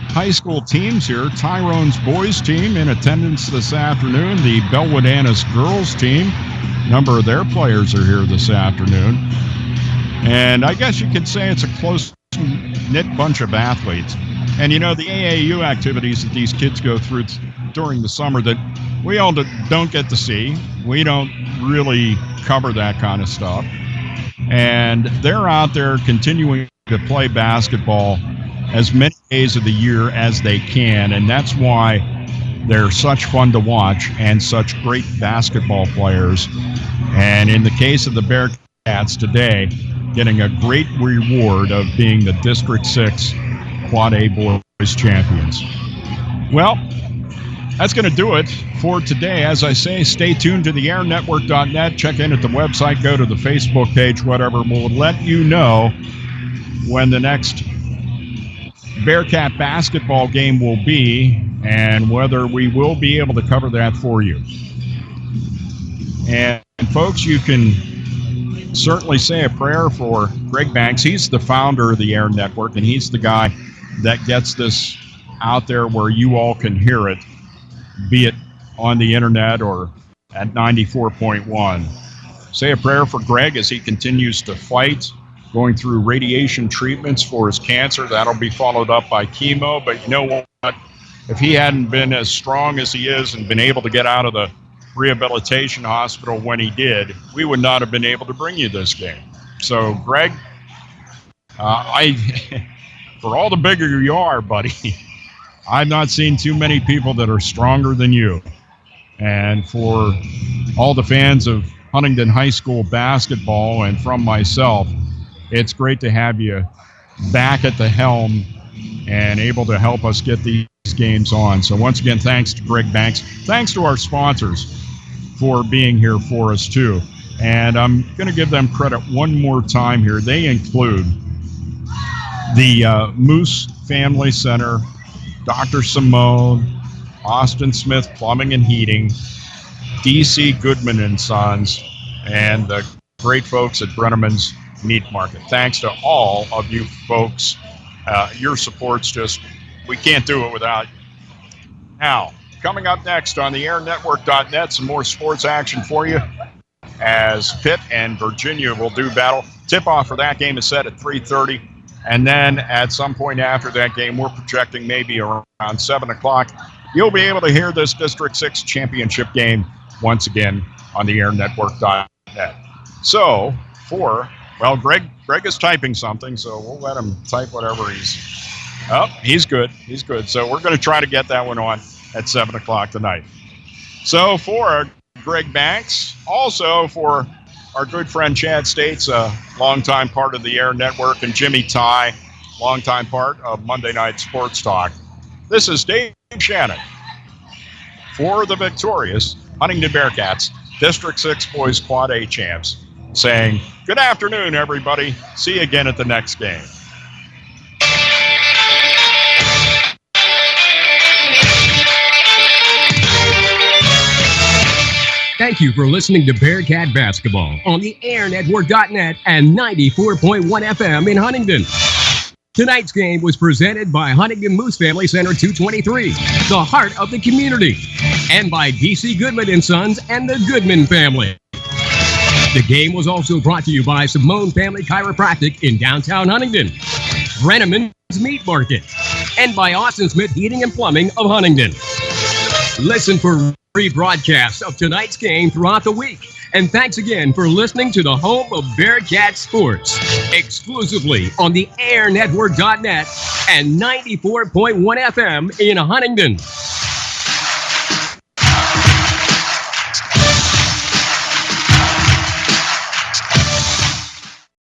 high school teams here. Tyrone's boys team in attendance this afternoon. The Bellwood-Annis girls team, a number of their players are here this afternoon. And I guess you could say it's a close-knit bunch of athletes. And, you know, the AAU activities that these kids go through during the summer that we all don't get to see. We don't really cover that kind of stuff. And they're out there continuing to play basketball as many days of the year as they can, and that's why they're such fun to watch and such great basketball players. And in the case of the Bearcats today, getting a great reward of being the District 6 Quad A Boys champions. Well, that's going to do it for today. As I say, stay tuned to theairnetwork.net. Check in at the website, go to the Facebook page, whatever. We'll let you know when the next Bearcat basketball game will be and whether we will be able to cover that for you. And folks, you can certainly say a prayer for Greg Banks. He's the founder of the Air Network, and he's the guy that gets this out there where you all can hear it, be it on the internet or at 94.1. Say a prayer for Greg as he continues to fight, going through radiation treatments for his cancer. That'll be followed up by chemo. But you know what? If he hadn't been as strong as he is and been able to get out of the rehabilitation hospital when he did, we would not have been able to bring you this game. So, Greg, for all the bigger you are, buddy, I've not seen too many people that are stronger than you. And for all the fans of Huntingdon High School basketball and from myself, it's great to have you back at the helm and able to help us get these games on. So once again, thanks to Greg Banks. Thanks to our sponsors for being here for us too. And I'm going to give them credit one more time here. They include the Moose Family Center, Dr. Simone, Austin Smith Plumbing and Heating, DC Goodman and Sons, and the great folks at Brenneman's Meat Market. Thanks to all of you folks. Your support's just, we can't do it without you. Now, coming up next on the airnetwork.net, some more sports action for you as Pitt and Virginia will do battle. Tip-off for that game is set at 3:30. And then at some point after that game, we're projecting maybe around 7 o'clock, you'll be able to hear this District 6 championship game once again on the airnetwork.net. So, well, Greg is typing something, so we'll let him type whatever he's good. He's good. So we're going to try to get that one on at 7 o'clock tonight. So for Greg Banks, also for our good friend Chad States, a longtime part of the Air Network, and Jimmy Ty, longtime part of Monday Night Sports Talk. This is Dave Shannon for the victorious Huntingdon Bearcats, District 6 Boys Quad A champs, saying good afternoon, everybody. See you again at the next game. Thank you for listening to Bearcat Basketball on the airnetwork.net and 94.1 FM in Huntingdon. Tonight's game was presented by Huntingdon Moose Family Center 223, the heart of the community, and by DC Goodman & Sons and the Goodman family. The game was also brought to you by Simone Family Chiropractic in downtown Huntingdon, Brenneman's Meat Market, and by Austin Smith Heating and Plumbing of Huntingdon. Listen for rebroadcasts of tonight's game throughout the week. And thanks again for listening to the home of Bearcat Sports, exclusively on the airnetwork.net and 94.1 FM in Huntingdon.